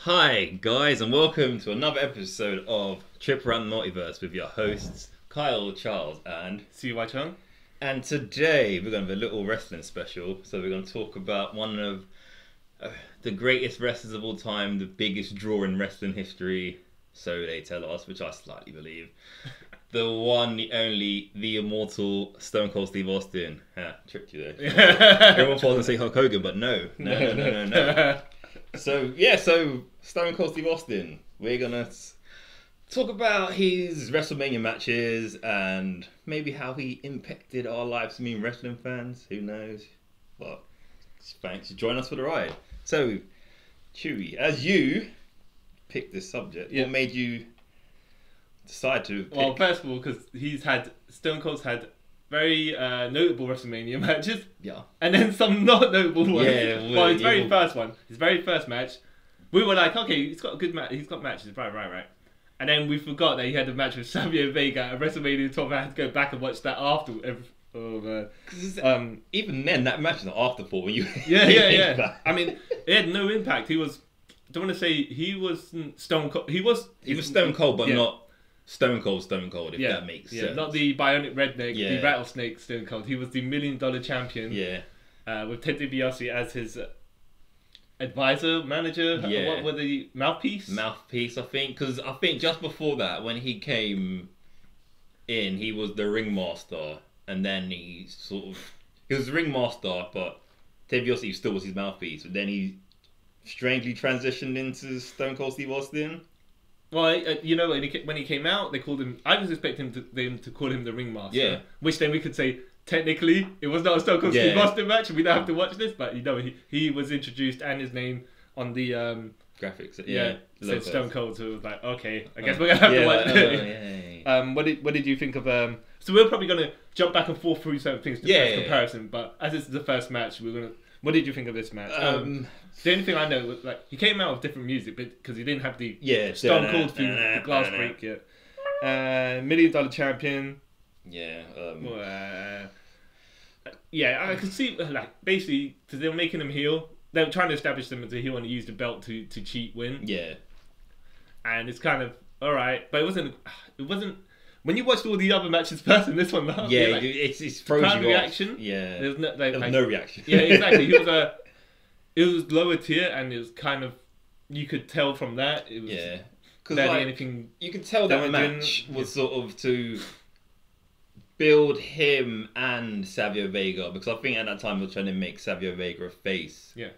Hi guys, and welcome to another episode of Trip Around the Multiverse with your hosts Kyle, Charles, and CY Chung. And today we're going to have a little wrestling special. So we're going to talk about one of the greatest wrestlers of all time, the biggest draw in wrestling history, so they tell us, which I slightly believe. The one, the only, the immortal Stone Cold Steve Austin. Tricked you there. Everyone thought I was going to say Hulk Hogan, but no. So Stone Cold Steve Austin. We're gonna talk about his WrestleMania matches and maybe how he impacted our lives. I mean, wrestling fans, who knows? But thanks for joining us for the ride. So, Chewy, as you picked this subject, what made you decide to pick? Well, first of all, because Stone Cold's had very notable WrestleMania matches. Yeah. And then some not notable ones. Yeah. Well, his very first match, we were like, okay, he's got a good match. He's got matches, right. And then we forgot that he had a match with Savio Vega at WrestleMania 12. I had to go back and watch that after. Oh man. Even then, that match is an afterthought when you. Yeah. I mean, it had no impact. I don't want to say he was Stone Cold. He was Stone Cold, but not Stone Cold, if that makes sense. Yeah, not the Bionic Redneck, the Rattlesnake Stone Cold. He was the $1 Million champion. Yeah. With Ted DiBiase as his advisor, manager. Yeah. What were the mouthpiece? Mouthpiece, I think. Because I think just before that, when he came in, he was the ringmaster. And then he was the ringmaster, but Ted DiBiase still was his mouthpiece. But then he strangely transitioned into Stone Cold Steve Austin. Well, when he came out, they called him. I was expecting them to call him the ringmaster. Yeah. Which then we could say technically it was not a Stone Cold Steve Austin match. We don't have to watch this, but he was introduced and his name on the graphics. Said Stone Cold. So it was like, okay, I guess we're gonna have to watch it. What did you think of? So we're probably gonna jump back and forth through certain things to comparison. But as it's the first match, we're gonna. What did you think of this match? The only thing I know was he came out with different music, but because he didn't have the Stone Cold theme, the glass break yet. $1 Million champion. Yeah. I could see basically because they were making him heel. They were trying to establish them as a heel and he used the belt to cheat win. Yeah. And it's kind of alright, but it wasn't. When you watched all the other matches first and this one, it's throws you reaction. Off. Yeah, there was no reaction. Yeah, exactly. It was lower tier, and it was kind of you could tell from that. It was because anything. You could tell that match was sort of to build him and Savio Vega, because I think at that time we were trying to make Savio Vega a face. Yeah.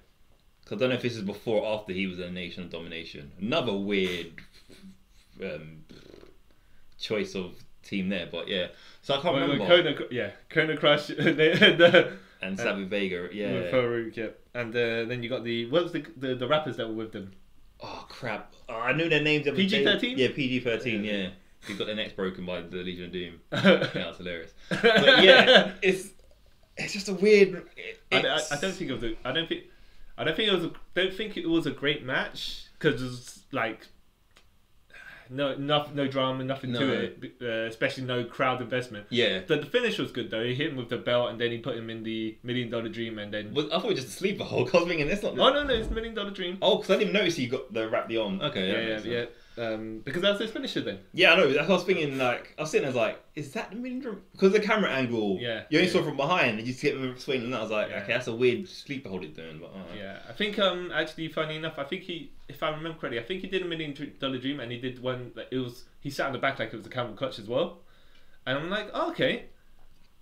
Because I don't know if this is before or after he was in Nation of Domination. Another weird choice of team there, but yeah. So I can't remember. Kona Crush and Savio Vega, with Farouk, and then you got what was the rappers that were with them? Oh crap! I knew their names. PG-13. Yeah, PG-13. Yeah, he got their necks broken by the Legion of Doom. That's hilarious. But yeah, it's just a weird. I don't think it was a great match because it was no drama, nothing to it, especially no crowd investment. Yeah. The finish was good though. He hit him with the belt and then he put him in the $1 Million Dream and then. I thought it was just a sleeper hold. I was thinking it's not. Oh no, it's $1 Million Dream. Oh, because I didn't even notice he got the arm. Okay. Yeah. Because that's his finisher then. Yeah, I know. I was thinking I was sitting there like, is that the $1 Million Dream? Because the camera angle. Yeah. You only saw from behind and you see him swinging and I was like, okay, that's a weird sleeper hold he's doing. But yeah, I think actually funny enough, I think if I remember correctly, I think he did $1 Million Dream and he did one that he sat on the back like it was a camel clutch as well. And I'm like, oh, okay.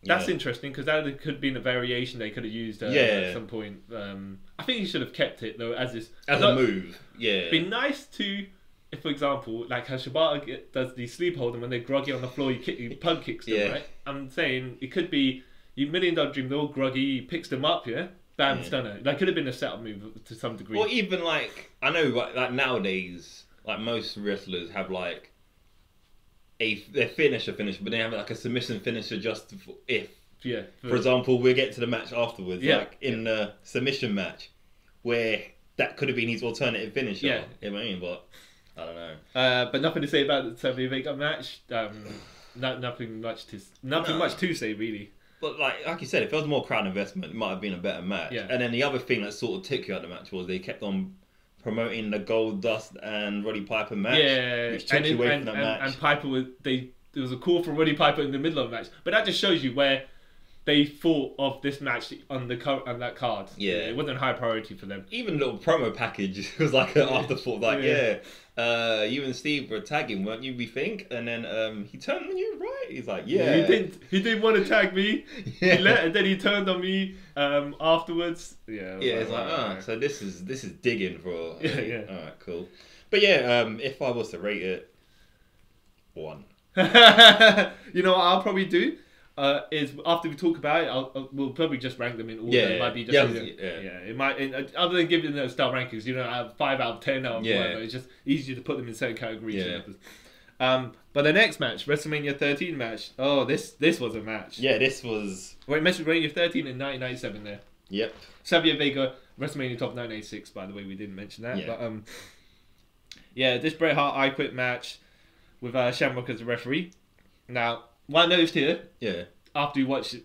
That's interesting because that could have been a variation they could have used at some point. I think he should have kept it though as a move. Yeah, it'd be nice to, if for example, like how Shibata does the sleep hold and when they're groggy on the floor, you pug kicks them, right? I'm saying it could be $1 Million Dream. They're all groggy, he picks them up, bam, stunner. That could have been a setup move to some degree. Or even I know like nowadays, most wrestlers have their finisher, but they have a submission finisher just if. Yeah. For example, we'll get to the match afterwards, in the submission match, where that could have been his alternative finisher. Yeah. You know what I mean? But I don't know. But nothing to say about the Savio Vega match. Nothing much to say really. But like you said, if there was more crowd investment, it might have been a better match. Yeah. And then the other thing that sort of took you out of the match was they kept on promoting the Gold Dust and Roddy Piper match. Yeah, which took you away from that match. And Piper there was a call for Roddy Piper in the middle of the match, but that just shows you where they thought of this match on that card. Yeah, it wasn't a high priority for them. Even the little promo package was like an afterthought. Like, you and Steve were tagging, weren't you? We think, and then he turned on you, right? He's like, yeah. He didn't want to tag me. And then he turned on me afterwards. Yeah. Yeah, it's like, so this is digging for. Yeah. All right, cool. But yeah, if I was to rate it, 1. You know what I'll probably do? Is after we talk about it, we'll probably just rank them in order. It might be just it might, other than giving them star rankings, you know, I have 5 out of 10 or whatever. It's just easier to put them in certain categories. But the next match, WrestleMania 13 match. Oh, this was a match. Yeah, this was. Wait, WrestleMania 13 in 1997 there. Yep. Savio Vega, WrestleMania Top 1986. By the way, we didn't mention that. Yeah. But this Bret Hart I Quit match with Shamrock as the referee. Now, what I noticed here, after we watched it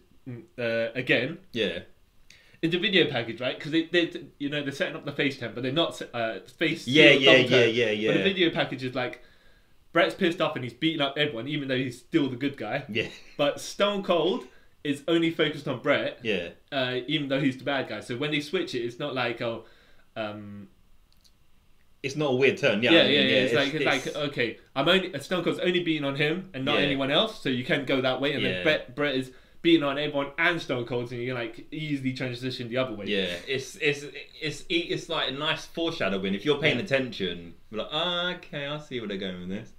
again, in the video package, right? Because they're setting up the face temp, but they're not face. Yeah. But the video package is like Bret's pissed off and he's beating up everyone, even though he's still the good guy. Yeah. But Stone Cold is only focused on Bret. Yeah. Even though he's the bad guy. So when they switch it, it's not like it's not a weird turn. It's like okay, Stone Cold's only beating on him and not anyone else, so you can go that way, and then Bret is beating on everyone and Stone Cold, and you can like easily transition the other way. Yeah, it's like a nice foreshadowing. If you're paying attention, you're like, okay, I see where they're going with this.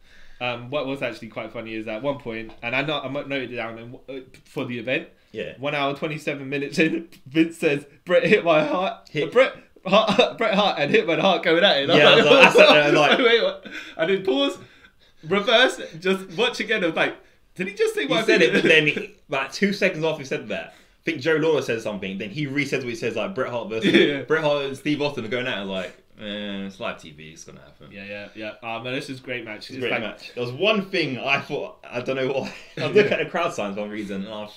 What was actually quite funny is at one point, and I noted it down for the event. Yeah. 1 hour 27 minutes in, Vince says Bret hit my heart. Bret Hart and Hitman Hart going at it. Yeah, I sat there like, wait, what? I did pause, reverse, just watch again. I was like, did he just say what he said it? But then, like 2 seconds after he said that, I think Joe Lawler says something. Then he resays what he says, like Bret Hart versus Bret Hart and Steve Austin are going at it. Like, it's live TV. It's gonna happen. Yeah. Man, this is a great match. It's a great match. There was one thing I thought. I don't know what. I was looking at the crowd signs for some reason, and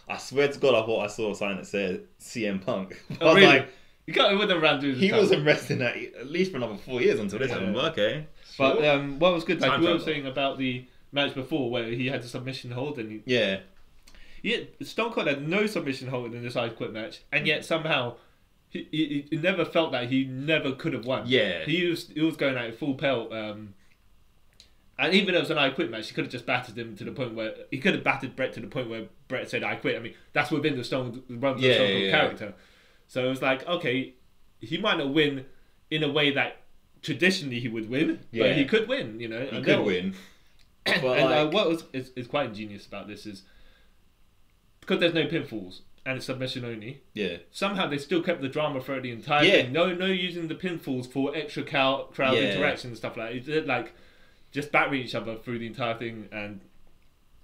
I swear to God, I thought I saw a sign that said CM Punk. I was like. You can't with them around doing he wasn't wrestling at least for another 4 years until this happened. Okay. But what was good, like we were saying about the match before where he had the submission hold and Stone Cold had no submission hold in this I Quit match, and yet somehow he never felt that he never could have won. Yeah. He was going at full pelt. And even though it was an I Quit match, he could have just battered him to the point where he could have battered Bret to the point where Bret said I quit. I mean, that's within the Stone Cold character. So it was like, okay, he might not win in a way that traditionally he would win, but he could win, you know. He could win. And what is quite ingenious about this is, because there's no pinfalls and it's submission only, somehow they still kept the drama throughout the entire thing. No using the pinfalls for extra crowd interaction and stuff like that. It did like just battering each other through the entire thing, and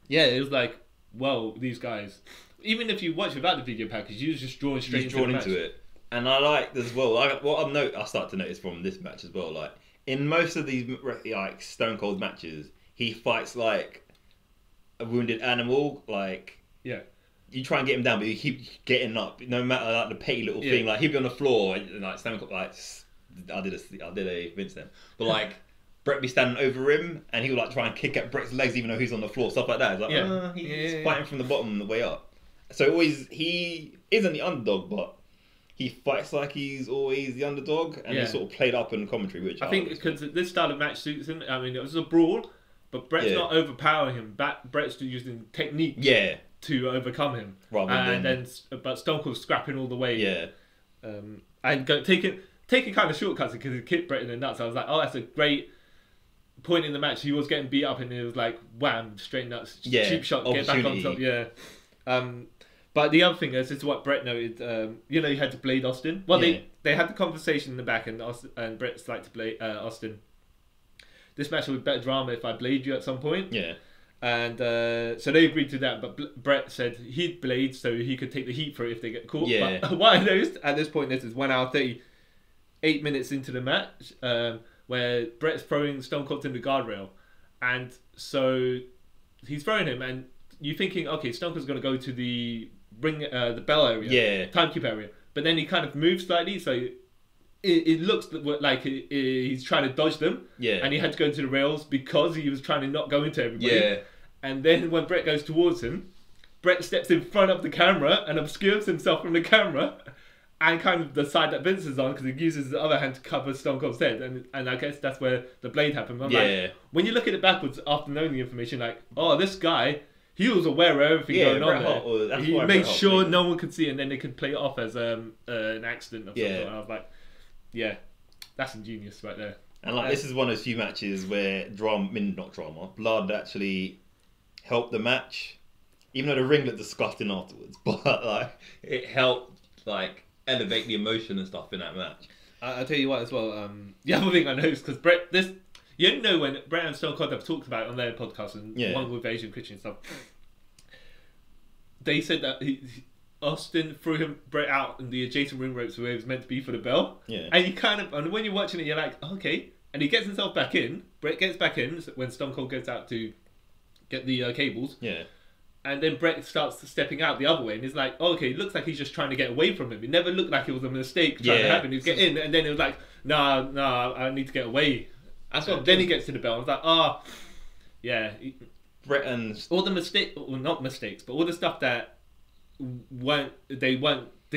it was like, well, these guys... Even if you watch without the video package, you're just drawn straight into it. And I like as well. I start to notice from this match as well. Like in most of these like Stone Cold matches, he fights like a wounded animal. Like you try and get him down, but you keep getting up. No matter like the petty little thing. Like he'd be on the floor, and like Stone Cold. Like I did a Vince then, but like. Bret be standing over him, and he would like try and kick at Bret's legs even though he's on the floor, stuff like that. It's like, he's fighting from the bottom on the way up. So he isn't the underdog, but he fights like he's always the underdog, and he's sort of played up in commentary, which I think because this style of match suits him. I mean, it was a brawl, but Bret's not overpowering him. Bret's using technique to overcome him, but Stone Cold's scrapping all the way, and taking kind of shortcuts because he kicked Bret in the nuts. I was like, oh, that's a great point in the match. He was getting beat up, and it was like wham, straight nuts, cheap shot, get back on top, But the other thing is, this is what Bret noted. You had to blade Austin. Well, they had the conversation in the back, and Bret's like to blade Austin. This match would be better drama if I blade you at some point. Yeah. And so they agreed to that, but Bret said he'd blade so he could take the heat for it if they get caught. Yeah. But what I noticed at this point, this is 1 hour 38 minutes into the match, where Bret's throwing Stone Cold in the guardrail, and so he's throwing him, and you're thinking, okay, Stone Cold's going to go to the bell area, timekeep area, but then he kind of moves slightly, so it looks like he's trying to dodge them. Yeah. And he had to go into the rails because he was trying to not go into everybody. Yeah. And then when Bret goes towards him, Bret steps in front of the camera and obscures himself from the camera. And kind of the side that Vince is on, because he uses the other hand to cover Stone Cold's head, and I guess that's where the blade happened. Like, when you look at it backwards after knowing the information, like, oh, this guy, he was aware of everything going on there. He made sure no one could see, and then they could play it off as an accident or something. And I was like, yeah, that's ingenious right there. And like, this is one of those few matches where blood actually helped the match, even though the ring looked disgusting afterwards. But like, it helped like elevate the emotion and stuff in that match. I'll tell you what as well. The other thing I noticed, because Bret, you know, when Bret and Stone Cold have talked about it on their podcast and one with Asian Christian stuff, they said that Austin threw Bret out in the adjacent ring ropes where he was meant to be for the bell. Yeah. And you kind of, and when you're watching it, you're like, okay. And he gets himself back in. Bret gets back in when Stone Cold goes out to get the cables. Yeah. And then Bret starts stepping out the other way, and he's like, oh, okay, it looks like he's just trying to get away from him. It never looked like it was a mistake trying to happen. He'd get in, and then it was like, nah, I need to get away. That's what. Then he gets to the bell, and it's like, yeah. Bret and all the not mistakes, but all the stuff that they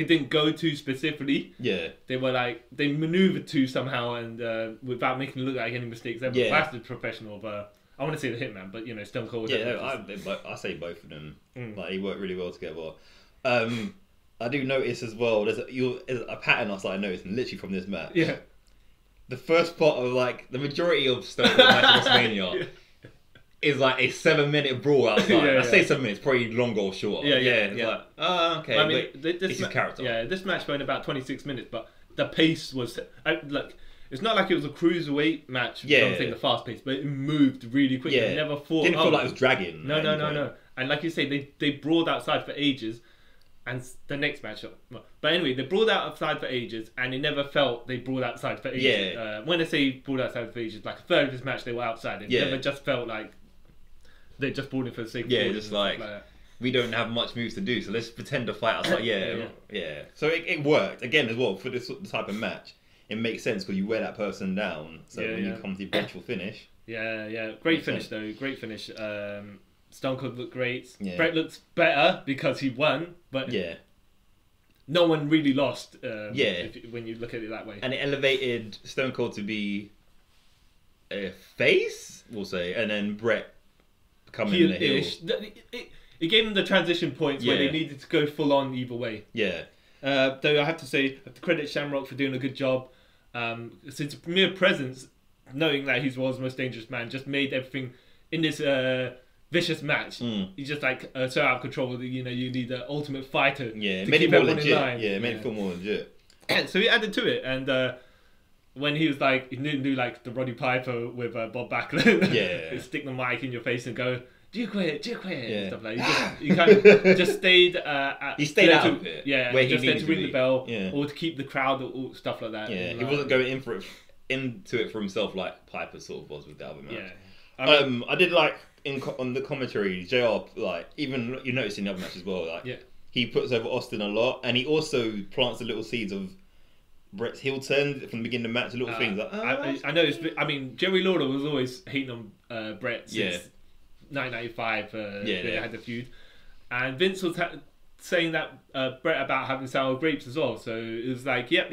didn't go to specifically. Yeah. They were like, they maneuvered to somehow, and without making it look like any mistakes ever. Yeah. That's the professional of. I want to say the Hitman, but you know, Stone Cold. Yeah, I say both of them. Like, he worked really well together. I do notice as well. There's a pattern I started noticing literally from this match. Yeah. The first part of like the majority of Stone Cold match Wrestlemania is like a 7-minute brawl outside. I say 7 minutes, probably longer or shorter. Yeah. Like, okay. I mean, this is character. Yeah, this match went about 26 minutes, but the pace was like. It's not like it was a cruiserweight match, something the fast pace, but it moved really quickly. It never fought. Didn't feel like it was dragging. No. And like you say, they brawled outside for ages, and the next match. But anyway, they brawled outside for ages, and it never felt they brawled outside for ages. When I say brawled outside for ages, like a third of this match they were outside. It never just felt like they just brawled it for the sake of brawling. Just like we don't have much moves to do, so let's pretend to fight outside. So it worked again as well for this type of match. It makes sense because you wear that person down, so when you come to the eventual finish. Great finish though. Great finish. Stone Cold looked great. Bret looks better because he won, but no one really lost. When you look at it that way. And it elevated Stone Cold to be a face, we'll say, and then Bret becoming a heel. It gave them the transition points where they needed to go full on either way. Though I have to say, I have to credit Shamrock for doing a good job. Since mere presence, knowing that he's the world's most dangerous man, just made everything in this vicious match. He's just like so out of control that you need the ultimate fighter. To made it more legit. It made it feel more legit. So he added to it, and when he was like, he didn't do like the Roddy Piper with Bob Backlund. Stick the mic in your face and go, do you quit? And stuff like that. He kind of just stayed. He stayed out of it. Where just there to ring the bell or to keep the crowd or stuff like that. He wasn't going into it for himself like Piper sort of was with the other match. I did like on the commentary, JR, like even you notice in the other match as well. Like he puts over Austin a lot, and he also plants the little seeds of Bret's heel turn from the beginning of the match. Little things like I noticed. I mean, Jerry Lawler was always hating on Bret since 1995, they had the feud, and Vince was saying that Bret about having sour grapes as well. So it was like, yep,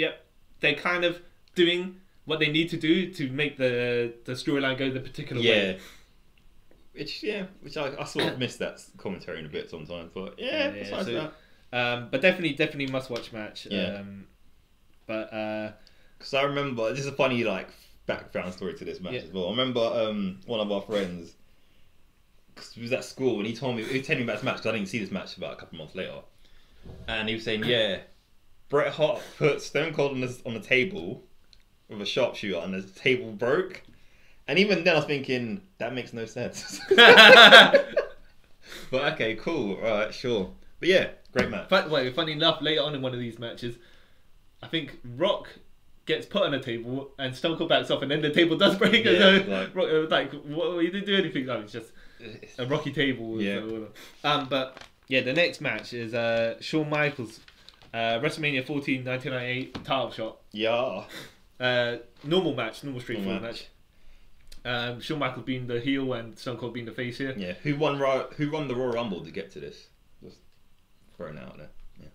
they're kind of doing what they need to do to make the storyline go the particular way. Which I sort of miss that commentary in a bit sometimes, but besides that. But definitely must watch match. Because I remember, this is a funny like background story to this match as well. I remember one of our friends, because he was at school, and he was telling me about this match because I didn't see this match about a couple of months later, and he was saying, Bret Hart put Stone Cold on the table with a sharpshooter, and the table broke. And even then, I was thinking that makes no sense. But okay, cool, alright, sure. But great match. Funny enough, later on in one of these matches, I think Rock gets put on a table and Stone Cold backs off, and then the table does break. Rock, he didn't do anything. No, it's just a rocky table. But the next match is Shawn Michaels WrestleMania 14, 1998 title shot. Yeah. Normal match, normal straightforward match. Shawn Michaels being the heel and Stone Cold being the face here. Yeah. Who won the Royal Rumble to get to this? Just throwing out there. Yeah.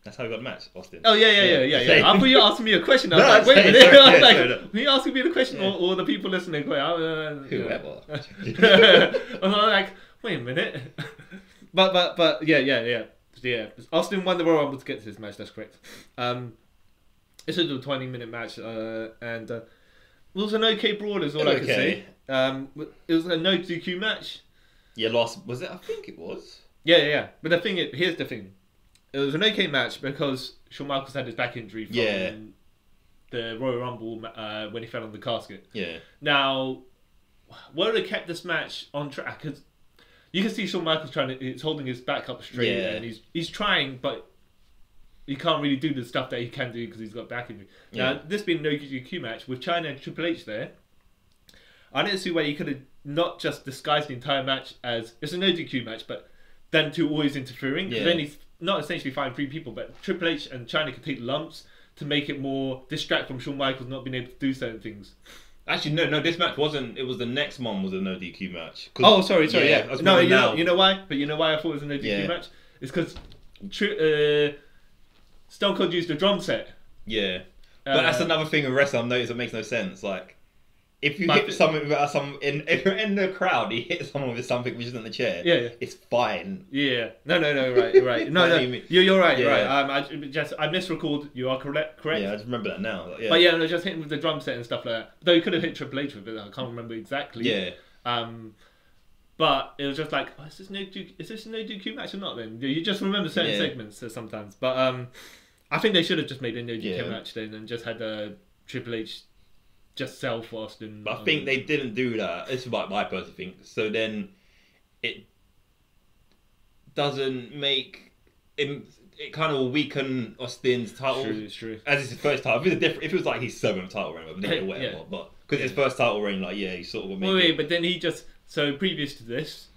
That's how we got the match, Austin. Oh yeah. I thought you asked me a question. I was like, wait a minute. I was like, were you asking me the question or the people listening? Whoever. I was like, wait a minute. But yeah. Austin won the Royal Rumble to get to this match. That's correct. This was a 20-minute match, and it was an okay brawl, is all I can say. It was a no DQ match. Yeah, was it? I think it was. Yeah. But here's the thing. It was an okay match because Shawn Michaels had his back injury from the Royal Rumble when he fell on the casket. Yeah. Now, would have kept this match on track because you can see Shawn Michaels he's holding his back up straight and he's trying, but he can't really do the stuff that he can do because he's got back injury. Yeah. Now, this being a no DQ match with China and Triple H there, I didn't see where you could have not just disguised the entire match as it's a no DQ match, but them two always interfering. Yeah. Then he's not essentially fighting 3 people, but Triple H and China could take lumps to make it more distract from Shawn Michaels not being able to do certain things. Actually, no. This match wasn't. It was the next one was a no DQ match. Oh, sorry. Yeah. No, you know why? But you know why I thought it was a no DQ match? It's because Stone Cold used the drum set. Yeah, but that's another thing with wrestling. I've noticed it makes no sense. Like, if you hit someone if you're in the crowd, you hit someone with something which isn't the chair. Yeah. It's fine. Yeah. No. Right. No. You're right. You're right. I misrecalled. You are correct. Yeah, I just remember that now. Yeah. But yeah, just hitting with the drum set and stuff like that. Though you could have hit Triple H with it. I can't remember exactly. Yeah. But it was just like, is this a no DQ match or not? Then you just remember certain segments sometimes. But I think they should have just made a no DQ match then and just had Triple H just sell for Austin. But I think they didn't do that. This is like my personal thing. So then it doesn't make it kind of weaken Austin's title. It's true. As it's his first title. If it was like his 7th title reign, whatever. But because his first title reign, he sort of wait, but then he just previous to this,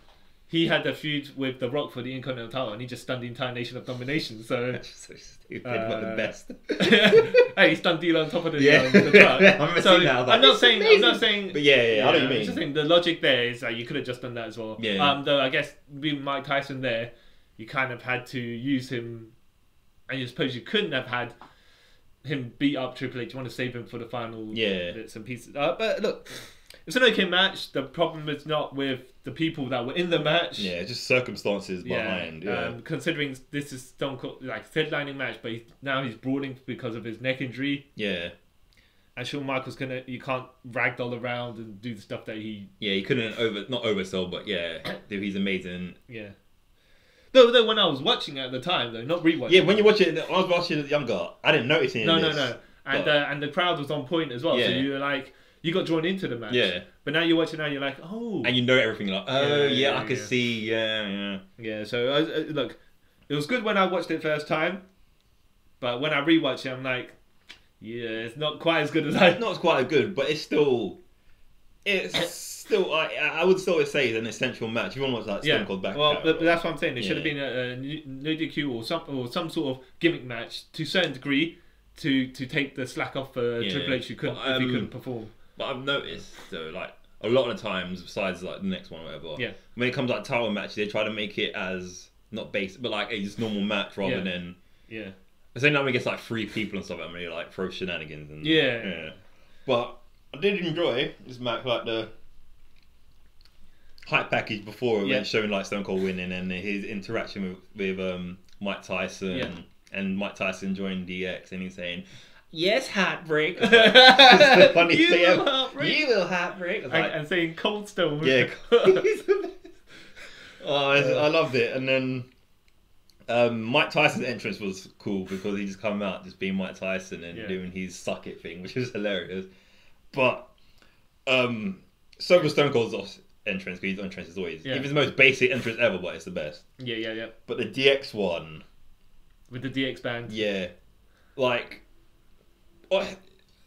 he had a feud with The Rock for the Intercontinental title, and he just stunned the entire Nation of Domination. So that's so stupid, but the best. Hey, he stunned Deal on top of the truck. I'm not saying. But I know what you mean. I'm just saying the logic there is that you could have just done that as well. Yeah. Though I guess with Mike Tyson there, you kind of had to use him, and you suppose you couldn't have had him beat up Triple H. You want to save him for the final bits and pieces. But look. It's an okay match. The problem is not with the people that were in the match. Yeah, just circumstances behind. Yeah. Considering this is Stone Cold, headlining match, but now he's brawling because of his neck injury. Yeah. And Shawn Michaels you can't ragdoll around and do the stuff that he. Yeah, he couldn't not oversell, but he's amazing. Yeah. Though when I was watching it at the time, not rewatching. Yeah, when you watch it, I was watching it younger. I didn't notice any of this. No. And the crowd was on point as well. Yeah. So you were like. You got drawn into the match. Yeah. But now you're watching you're like, oh. And you know everything. Like, I can see. Yeah. Yeah, so, look, it was good when I watched it first time. But when I rewatch it, I'm like, it's not quite as good as I... Not quite as good, but it's still... I would still say it's an essential match. You want to watch Stone Cold back. Well, but that's what I'm saying. It should have been a no DQ or some sort of gimmick match to a certain degree to take the slack off Triple H if he couldn't perform. But I've noticed though, a lot of the times, besides the next one or whatever, when it comes to title matches, they try to make it as not basic, but a just normal match rather than It's only when it gets 3 people and stuff, and you throw shenanigans and But I did enjoy this match, the hype package before it went showing Stone Cold winning and his interaction with Mike Tyson and Mike Tyson joined DX and he's saying. Yes, heartbreak. It's the funny thing. You will heartbreak. And saying Cold Stone. Yeah. I loved it. And then Mike Tyson's entrance was cool because he just come out just being Mike Tyson and doing his suck it thing, which was hilarious. But so was Stone Cold's entrance because his entrance is always even the most basic entrance ever, but it's the best. Yeah. But the DX one with the DX band. Yeah.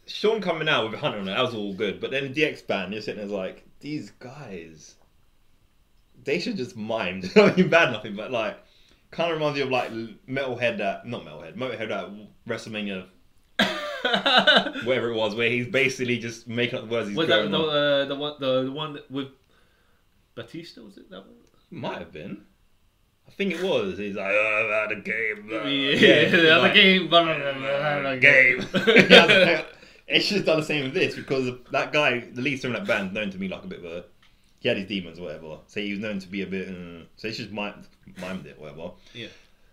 Sean coming out with Hunter on it, that was all good. But then the DX band, you're sitting there these guys, they should just mime. I mean, bad nothing, but Kind of reminds me of like Motorhead at WrestleMania, whatever it was, where he's basically just making up the words he's going on. The one with Batista, was it that one? Might have been. I think it was. He's like, oh, I've had a game. The other game. Game. It's just done the same with this because that guy, the lead singer of that band, known to be like a bit of a... He had his demons or whatever. So he was known to be a bit... so it's just mimed it or whatever. Yeah.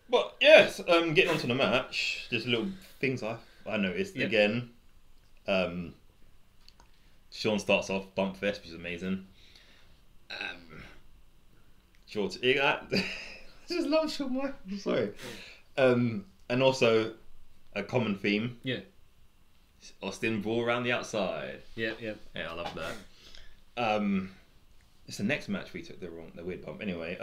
But yes, getting on to the match, just little things I noticed. Yeah. Again, Sean starts off Bump Fest, which is amazing. I just love Shawn Michaels. Sorry. And also a common theme. Yeah. Austin brawl around the outside. Yeah. Yeah, I love that. It's the next match we took the weird bump. Anyway,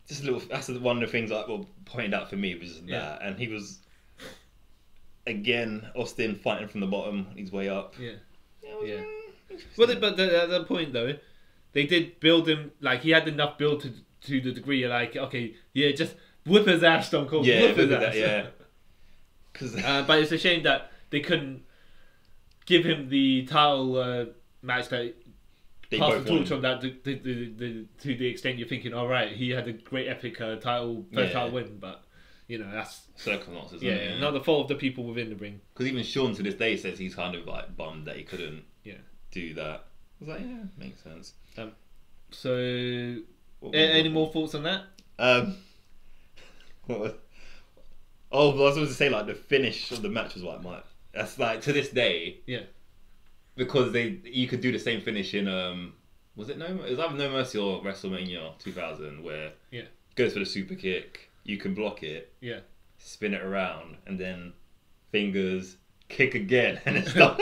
just a little. That's one of the things that pointed out for me was that, and he was again Austin fighting from the bottom, his way up. Yeah. Well, but at that point though, they did build him like he had enough build to the degree like okay, yeah, just whip his ass, Stone Cold. Yeah, whip his ass. Yeah. But it's a shame that they couldn't give him the title match that. Pass the torch on that to the extent you're thinking, all right, he had a great epic first title win, but you know that's circumstances. Yeah, not the fault of the people within the ring. Because even Sean to this day says he's kind of like bummed that he couldn't do that. I was like, yeah, makes sense. So, any more thoughts on that? What was? Oh, I was supposed to say like the finish of the match was like that's like to this day. Yeah. Because you could do the same finish in was it it was either No Mercy or WrestleMania 2000 where goes for the super kick, you can block it, spin it around, and then fingers kick again, and it's done.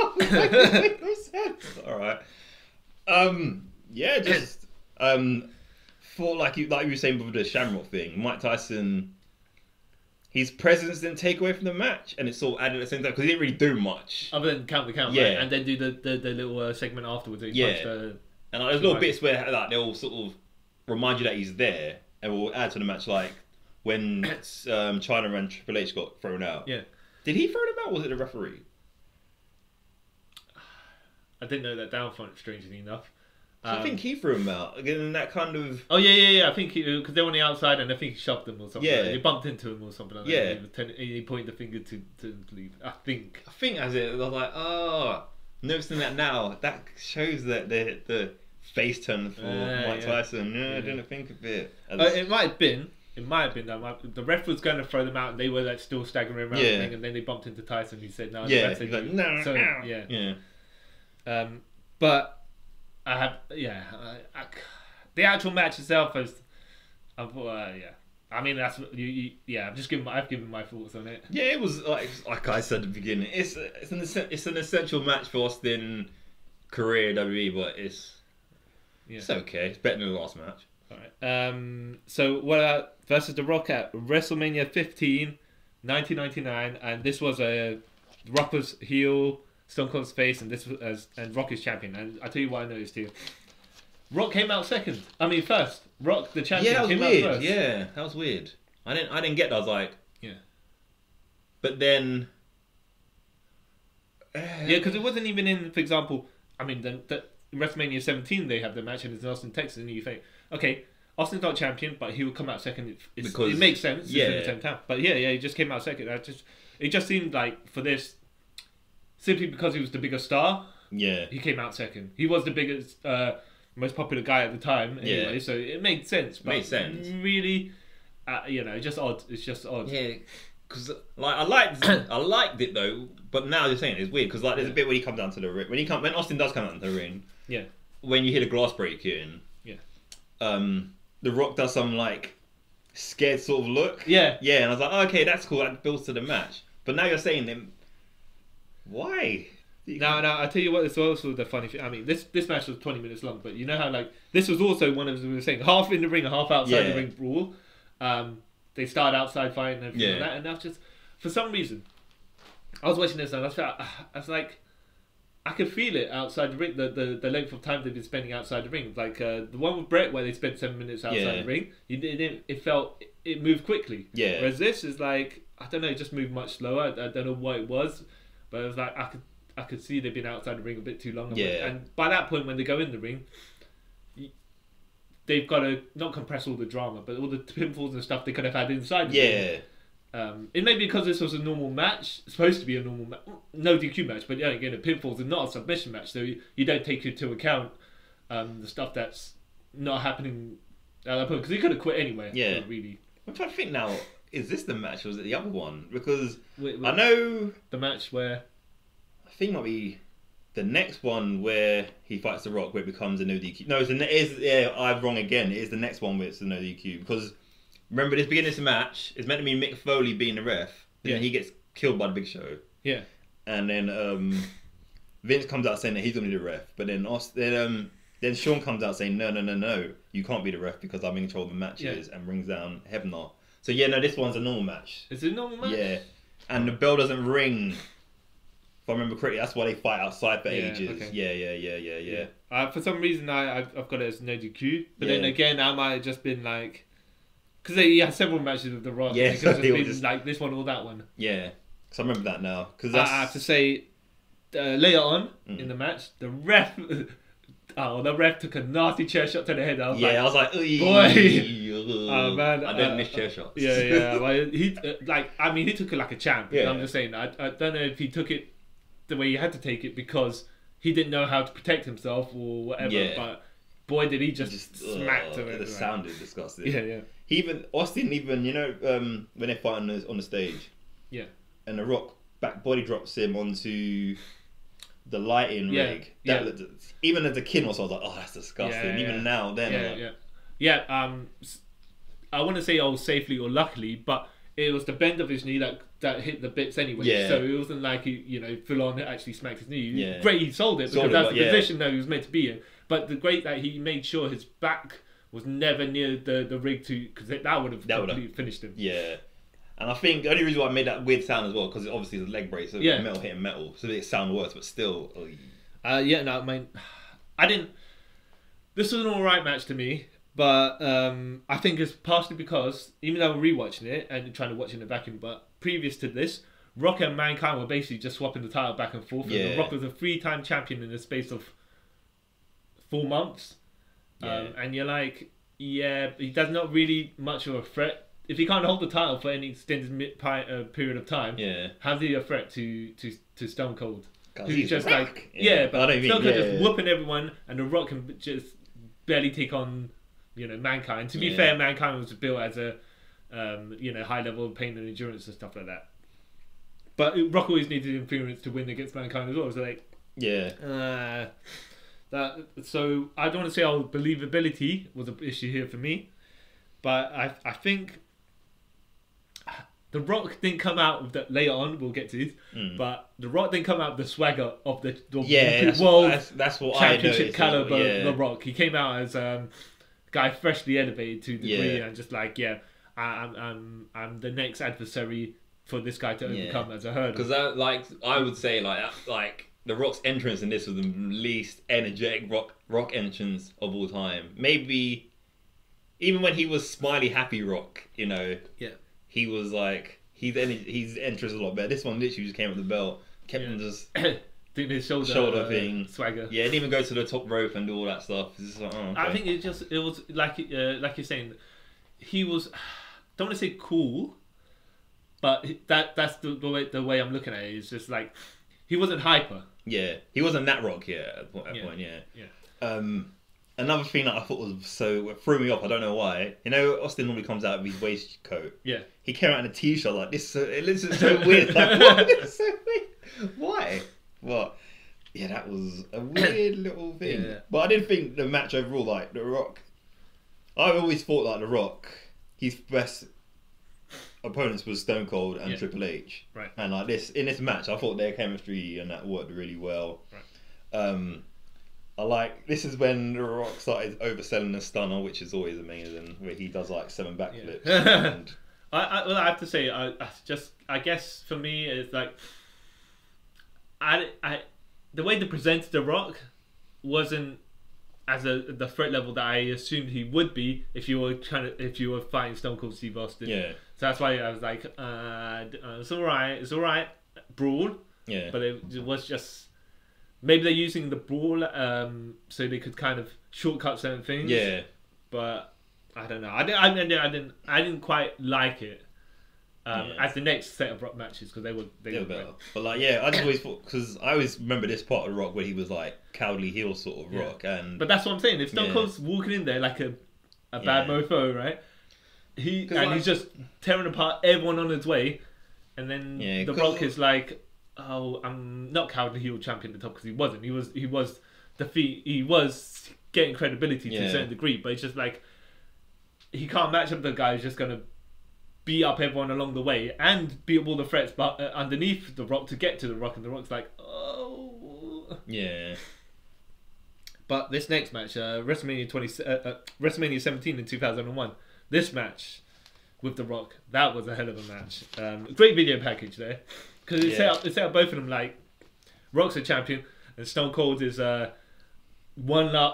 All right. Just for like you were saying with the Shamrock thing, Mike Tyson. His presence didn't take away from the match, and it sort of added at the same time because he didn't really do much. Other than count the count, right? And then do the little segment afterwards. And there's little bits where like they'll sort of remind you that he's there, and will add to the match, like when China and Triple H got thrown out. Yeah. Did he throw them out? Or was it the referee? I didn't know that down front. Strangely enough. I think he threw him out. Again, that kind of... Oh, yeah. I think because they were on the outside and I think he shoved them or something. Yeah. They bumped into him or something like that. Yeah. He pointed the finger to leave. I think as it, I was like, noticing that now, that shows that the face turn for Mike Tyson. I didn't think of it. It might have been that the ref was going to throw them out and they were like still staggering around the thing, and then they bumped into Tyson. He said, no. Yeah, he's like, no, so, ow. Yeah. But... I have, the actual match itself is, I mean, that's I've given my thoughts on it. Yeah, it was like I said at the beginning. It's an essential match for Austin career WWE, but it's okay. It's better than the last match. All right. So what about versus The Rock at WrestleMania 15, 1999, and this was a Rock was heel. Stone Cold's face, and this was and Rock is champion. And I tell you what I noticed too. Rock came out second. I mean first. Rock the champion came out first. Yeah, that was weird. I didn't get that. I was like, But then, because it wasn't even in. For example, I mean, the WrestleMania 17 they have the match and it's in Austin, Texas, and you think, okay, Austin's not champion, but he will come out second. It makes sense. It's in the same town. But he just came out second. It just seemed like for this. Simply because he was the biggest star, he came out second. He was the biggest, most popular guy at the time, anyway. So it made sense. But really, just odd. It's just odd. Yeah, because like I liked it though. But now you're saying it's weird because like there's a bit when he comes down to the ring when Austin does come out into the ring. Yeah. When you hear the glass breaking. Yeah. The Rock does some like scared sort of look. Yeah. Yeah, and I was like, okay, that's cool. That builds to the match. But now you're saying them. Why? No, I tell you what, it's also the funny thing. I mean, this match was 20 minutes long, but you know how like this was also one of we were saying half in the ring, half outside the ring brawl. They started outside fighting and everything like that, and that's just for some reason I was watching this and I was like, I could feel it outside the ring. The length of time they've been spending outside the ring. Like the one with Brett where they spent 7 minutes outside the ring. It felt it moved quickly. Yeah. Whereas this is like, I don't know, it just moved much slower. I don't know what it was, but it was like I could see they've been outside the ring a bit too long. Yeah. And by that point, when they go in the ring, they've got to not compress all the drama, but all the pinfalls and stuff they could have had inside the ring. It may be because this was a normal match, supposed to be a normal match, no DQ match, but yeah, again, a pinfalls are not a submission match, so you don't take into account the stuff that's not happening at that point, because he could have quit anyway. Yeah. Really. I'm trying to think now, is this the match or was it the other one? Because Wait, I know... The match where... I think it might be the next one where he fights The Rock where it becomes a no DQ. No, I'm wrong again. It is the next one where it's a no DQ, because... Remember, this beginning of this match is meant to be Mick Foley being the ref, and then he gets killed by the Big Show. Yeah. And then Vince comes out saying that he's going to be the ref, but then Shawn comes out saying, no, you can't be the ref because I'm in control of the matches, and brings down Hebner. So yeah, no, this one's a normal match. Is it a normal match? Yeah. And the bell doesn't ring. If I remember correctly, that's why they fight outside for ages. Okay. Yeah. For some reason, I've got it as no DQ, but then again, I might have just been like... Because he had several matches with The Rock. Yeah, so it could have been like this one or that one. Yeah, because I remember that now. Cause I have to say, later on in the match, the ref took a nasty chair shot to the head. I was like, boy, oh man, I don't miss chair shots. Yeah. Like, he took it like a champ. Yeah. I'm just saying, I don't know if he took it the way he had to take it because he didn't know how to protect himself or whatever. Yeah. But boy, did he just smacked him. It sounded disgusting. Yeah. Austin, you know, when they're fighting on the stage. Yeah. And The Rock back body drops him onto the lighting rig. Even as a kid, I was like, oh, that's disgusting. Even now, then. Yeah. I want to say safely or luckily, but it was the bend of his knee that hit the bits anyway. Yeah. So it wasn't like he full on actually smacked his knee. Yeah. Great, he sold it because that's the position that he was meant to be in. But the great that he made sure his back was never near the rig because that would have completely finished him. Yeah. And I think the only reason why I made that weird sound as well, because obviously it's a leg brace, so metal hitting metal, so it sound worse, but still. I didn't. This was an alright match to me, but I think it's partially because, even though I'm rewatching it and trying to watch it in the vacuum, but previous to this, Rock and Mankind were basically just swapping the title back and forth. And Rock was a 3-time champion in the space of 4 months. And you're like, he does not really much of a threat. If he can't hold the title for any extended period of time, how's he a threat to Stone Cold? Who's just Rock. Like, but Stone Cold just whooping everyone, and The Rock can just barely take on, Mankind. To be fair, Mankind was built as a, high level of pain and endurance and stuff like that. But Rock always needed endurance to win against Mankind as well. So so I don't want to say believability was an issue here for me, but I think The Rock didn't come out with that later on. We'll get to this, but The Rock didn't come out with the swagger of the world that's what championship caliber. The Rock, he came out as guy freshly elevated to the degree and just like I'm the next adversary for this guy to overcome as a hurdle. Because I would say like The Rock's entrance in this was the least energetic rock entrance of all time. Maybe even when he was smiley happy Rock, he was like his entrance was a lot better. This one literally just came with the belt, kept him just doing his shoulder thing, swagger. Yeah, didn't even go to the top rope and do all that stuff. It's just like, okay. I think it was like you're saying, he was, don't want to say cool, but that's the way I'm looking at it. It's just like he wasn't hyper. Yeah, he wasn't that Rock at that point. Yeah. Another thing that I thought threw me off. I don't know why. Austin normally comes out with his waistcoat. Yeah. He came out in a t-shirt like this. So it looks so weird. Like, what? It's so weird. Why? What? Yeah, that was a weird little thing. Yeah. But I didn't think the match overall, like The Rock. I always thought like The Rock, his best opponents was Stone Cold and Triple H. Right. And like in this match, I thought their chemistry and that worked really well. Right. This is when The Rock started overselling the stunner, which is always amazing, where he does like 7 backflips. And I have to say, I guess for me it's like, I the way they presented The Rock wasn't as the threat level that I assumed he would be if you were fighting Stone Cold Steve Austin. Yeah. So that's why I was like, it's alright, brawl. Yeah. But it was just maybe they're using the brawl so they could kind of shortcut certain things. Yeah. But I don't know. I didn't quite like it. As the next set of Rock matches because they were better. But like, yeah, I just always thought, because I always remember this part of Rock where he was like cowardly heel sort of Rock, but that's what I'm saying. If Stone Cold's walking in there like a bad mofo, right? He's just tearing apart everyone on his way, and then the Rock is like, oh, I'm not cowardly heel champion at the top because he wasn't. He was getting credibility to a certain degree, but it's just like he can't match up the guy who's just gonna beat up everyone along the way and beat up all the threats but underneath the Rock to get to the Rock, and the Rock's like, oh yeah. But this next match, WrestleMania 17 in 2001, this match with the Rock, that was a hell of a match. Great video package there because it set up both of them like Rock's a champion and Stone Cold is not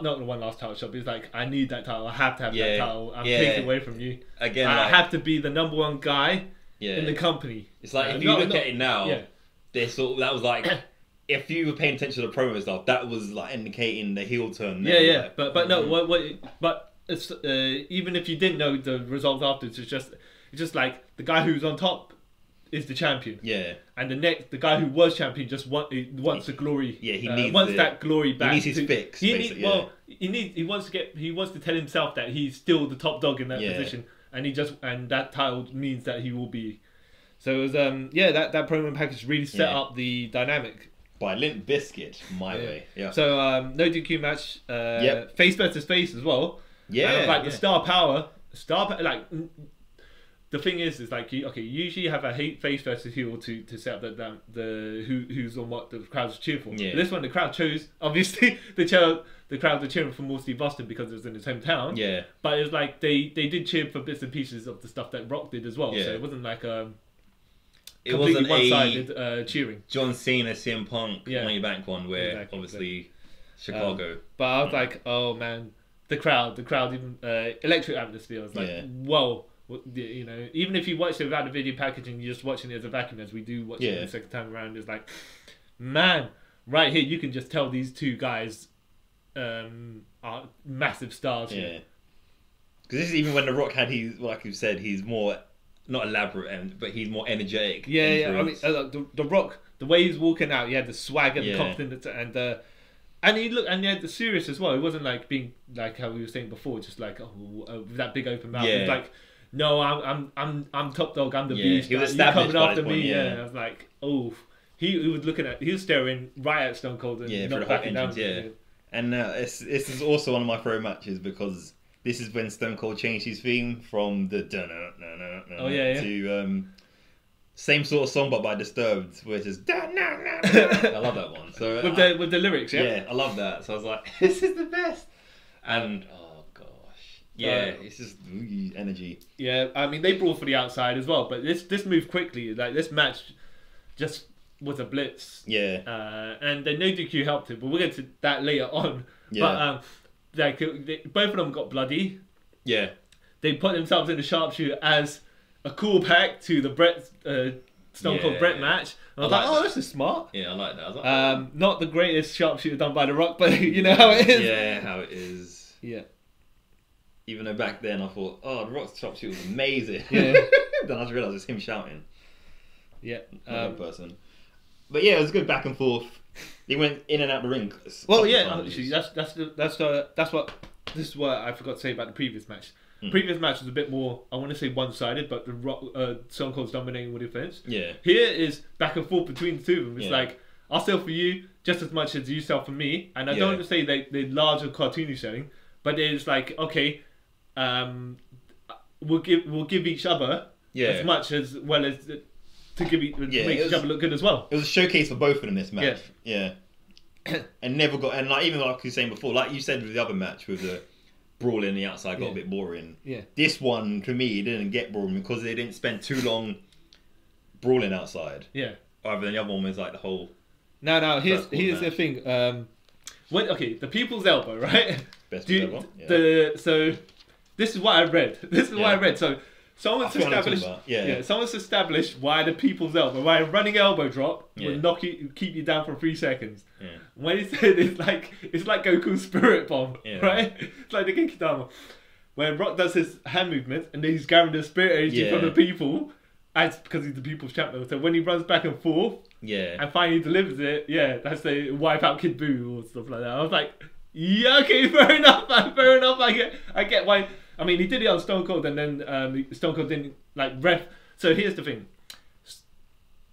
the one last title shot, but he's like, I need that title. I have to have that title. I'm taking it away from you. Again, I have to be the number one guy in the company. It's like if you look at it now, that was like, if you were paying attention to the promo stuff, that was like indicating the heel turn. Yeah. Like, but it's even if you didn't know the results afterwards, it's just like the guy who's on top is the champion. Yeah. And the guy who was champion just wants the glory. Yeah, he needs that glory back. He needs his fix. He wants to tell himself that he's still the top dog in that position, and that title means that he will be. So it was that promo package really set up the dynamic. By Limp Bizkit, my way. Yeah. So no DQ match. Face versus face as well. Yeah. And like the star power, like. The thing is like you usually you have a face versus heel to set up who's on what the crowd's cheering for. Yeah. But this one the crowd chose, obviously the crowd were cheering for more Steve Austin because it was in his hometown. Yeah. But it was like they did cheer for bits and pieces of the stuff that Rock did as well. Yeah. So it wasn't like it wasn't one-sided cheering. John Cena, CM Punk, Money Bank one where obviously Chicago. But I was like, oh man, the crowd even electric atmosphere. I was like, whoa. You know, even if you watch it without the video package and you're just watching it as a vacuum, as we do watch it the second time around, it's like, man, right here you can just tell these two guys are massive stars. Yeah, because this is even when The Rock had like you said, he's more not elaborate, but he's more energetic. Yeah. I mean, the Rock, the way he's walking out, he had the swag and the confidence and he had the serious as well. It wasn't like being like how we were saying before, just like with that big open mouth. It was like, no, I'm top dog. I'm the beast. He was established coming after point, me. I was like, oh, he was staring right at Stone Cold and not backing down. And this is also one of my favorite matches because this is when Stone Cold changed his theme from the to same sort of song but by Disturbed, where it's just I love that one. So with the lyrics, I love that. So I was like, this is the best. And it's just energy. Yeah, I mean they brawled for the outside as well, but this moved quickly. Like this match just was a blitz. Yeah. And then no DQ helped it, but we'll get to that later on. Yeah. But both of them got bloody. Yeah. They put themselves in the sharpshooter as a cool pack to the Stone Cold Brett match. And I was like, this is smart. Yeah, I like that. I was like, not the greatest sharpshooter done by The Rock, but you know how it is. Yeah, how it is. Yeah. Even though back then I thought, The Rock's sharpshooter was amazing. Yeah. Then I just realised it's him shouting. Yeah. Person. But yeah, it was good back and forth. He went in and out the ring. Well, yeah, actually, this is what I forgot to say about the previous match. The previous match was a bit more, I want to say one-sided, but the Rock, Stone Cold's dominating with defense. Yeah. Here is back and forth between the two of them. It's like, I'll sell for you just as much as you sell for me. And I don't want to say they're larger cartoony selling, but it's like, okay, we'll give each other as much as well as to make each other look good as well. It was a showcase for both of them this match. Yeah. And never got, and like even like you were saying before, like you said with the other match with the brawl in the outside got a bit boring. Yeah. This one to me didn't get boring because they didn't spend too long brawling outside. Yeah. Rather than the other one was like the whole No. Here's the thing. The people's elbow, right? Best ever. Yeah. So this is what I read. So someone's established why the people's elbow, why a running elbow drop will keep you down for 3 seconds. Yeah. When he said it's like Goku's spirit bomb, right? It's like the Genki Dama. When Rock does his hand movements and he's gathering the spirit energy from the people, because he's the people's champion. So when he runs back and forth, and finally delivers it, that's the wipe out Kid Buu or stuff like that. I was like, okay, fair enough. I get why. I mean, he did it on Stone Cold, and then Stone Cold didn't ref. So here's the thing: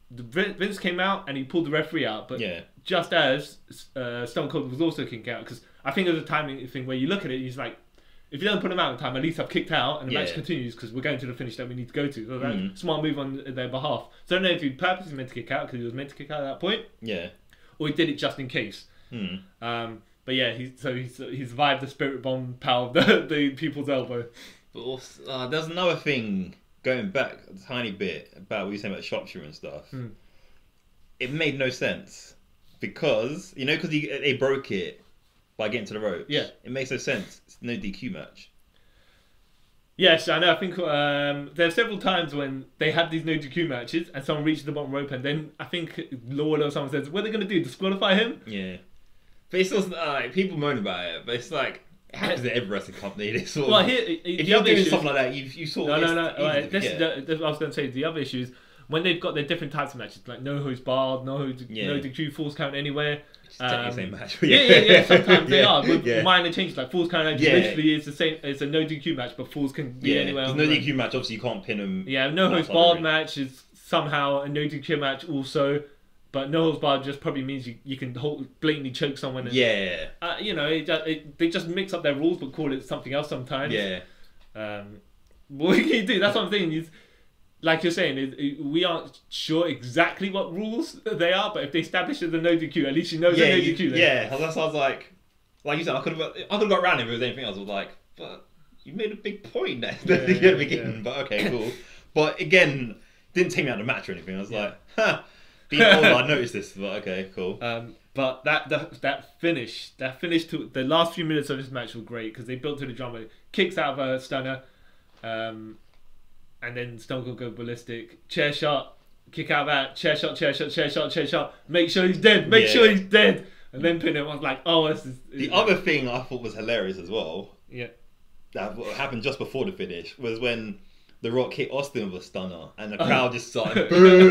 Vince came out and he pulled the referee out, but just as Stone Cold was also kicked out, because I think there's a timing thing where you look at it, he's like, if you don't put him out in time, at least I've kicked out and the match continues because we're going to the finish that we need to go to. So that's smart move on their behalf. So I don't know if he purposely meant to kick out because he was meant to kick out at that point, or he did it just in case. But he survived the spirit bomb power of the people's elbow. But also, there's another thing, going back a tiny bit about what you were saying about sharpshooter and stuff. It made no sense because they broke it by getting to the ropes. It makes no sense. It's no DQ match. Yes, I know. I think there are several times when they have these no DQ matches and someone reaches the bottom rope and then I think Lord or someone says, what are they going to do? Disqualify him? Yeah. But it's also people moan about it, but it's like it happens at every wrestling company. If you're doing something like that, you sort of This what I was going to say. The other issue is when they've got their different types of matches, like no holds barred, no DQ, falls count anywhere. It's technically the same match. Sometimes they are with minor changes, like falls count literally is the same. It's a no DQ match, but falls can be anywhere. No DQ match. Obviously, you can't pin them. Yeah, no holds barred match is somehow a no DQ match also. But no holds barred just probably means you can blatantly choke someone. And, they just mix up their rules but call it something else sometimes. What can you do? That's what I'm saying. Like you're saying, we aren't sure exactly what rules they are, but if they establish it as a no DQ, at least you know it's a no DQ. That's why I was like you said, I could have got around it if it was anything else. I was like, but you made a big point there at the beginning. But okay, cool. But again, didn't take me out of the match or anything. I was like, I noticed this, but okay, cool. But that finish to the last few minutes of this match were great because they built to the drama. Kicks out of a stunner, and then Stone Cold go ballistic. Chair shot, kick out of that. Chair shot. Make sure he's dead. Make sure he's dead. And then pin him. I was like, oh, this is. The other thing I thought was hilarious as well. Yeah. That happened just before the finish was when The Rock hit Austin with a stunner, and the crowd just started boo.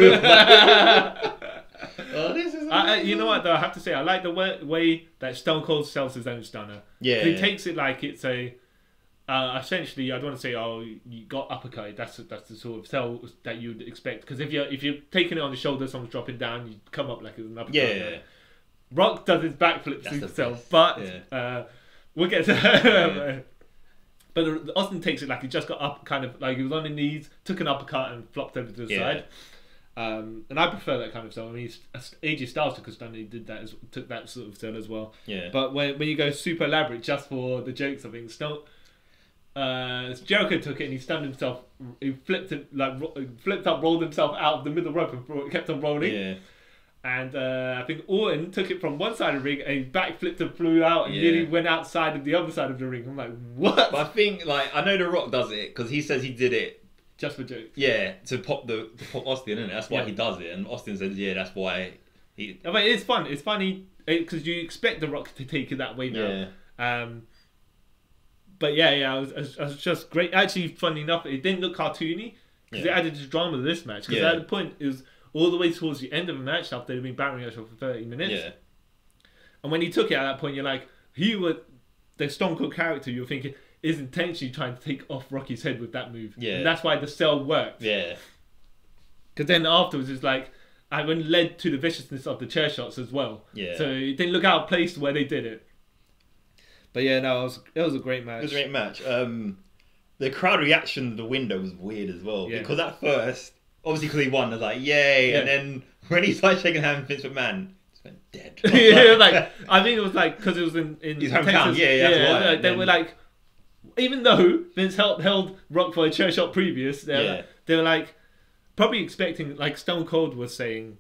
This is you know what though? I have to say I like the way that Stone Cold sells his own stunner. Yeah, he takes it like it's a essentially. I don't want to say you got uppercut. That's the sort of sell that you'd expect because if you're taking it on the shoulder, someone's dropping down, you come up like an uppercut. Yeah. Rock does his backflip to himself, but we'll get to that. But Austin takes it like he just got up, kind of like he was on his knees, took an uppercut and flopped over to the side. And I prefer that kind of style. I mean, AJ Styles took that sort of style as well. Yeah. But when you go super elaborate just for the jokes, I think Jericho took it and he stunned himself. He flipped up, rolled himself out of the middle rope and kept on rolling. Yeah. And I think Orton took it from one side of the ring and he backflipped and flew out and nearly went outside of the other side of the ring. I'm like, what? But I think, I know The Rock does it because he says he did it just for jokes. Yeah, to pop Austin, isn't it? That's why he does it. And Austin says, that's why he. I mean, it's fun. It's funny because you expect The Rock to take it that way now. Yeah. But I was just great. Actually, funny enough, it didn't look cartoony because it added to drama to this match. Because at the point, it was all the way towards the end of the match after they'd been battering each other for 30 minutes. Yeah. And when he took it at that point, you're like, the Stone Cold character, you're thinking, is intentionally trying to take off Rocky's head with that move. Yeah. And that's why the sell worked. Yeah. Because then afterwards, it's like, it led to the viciousness of the chair shots as well. Yeah. So it didn't look out of place where they did it. But it was a great match. It was a great match. The crowd reaction to the window was weird as well. Yeah. Because at first, obviously because he won, I was like, yay. Yeah. And then when he started shaking hands with Vince McMahon, he went dead. I think it was because it was in his Texas. Hometown. Yeah, right. They were like, even though Vince held Rock for a chair shot previous, they were like, probably expecting, like Stone Cold was saying,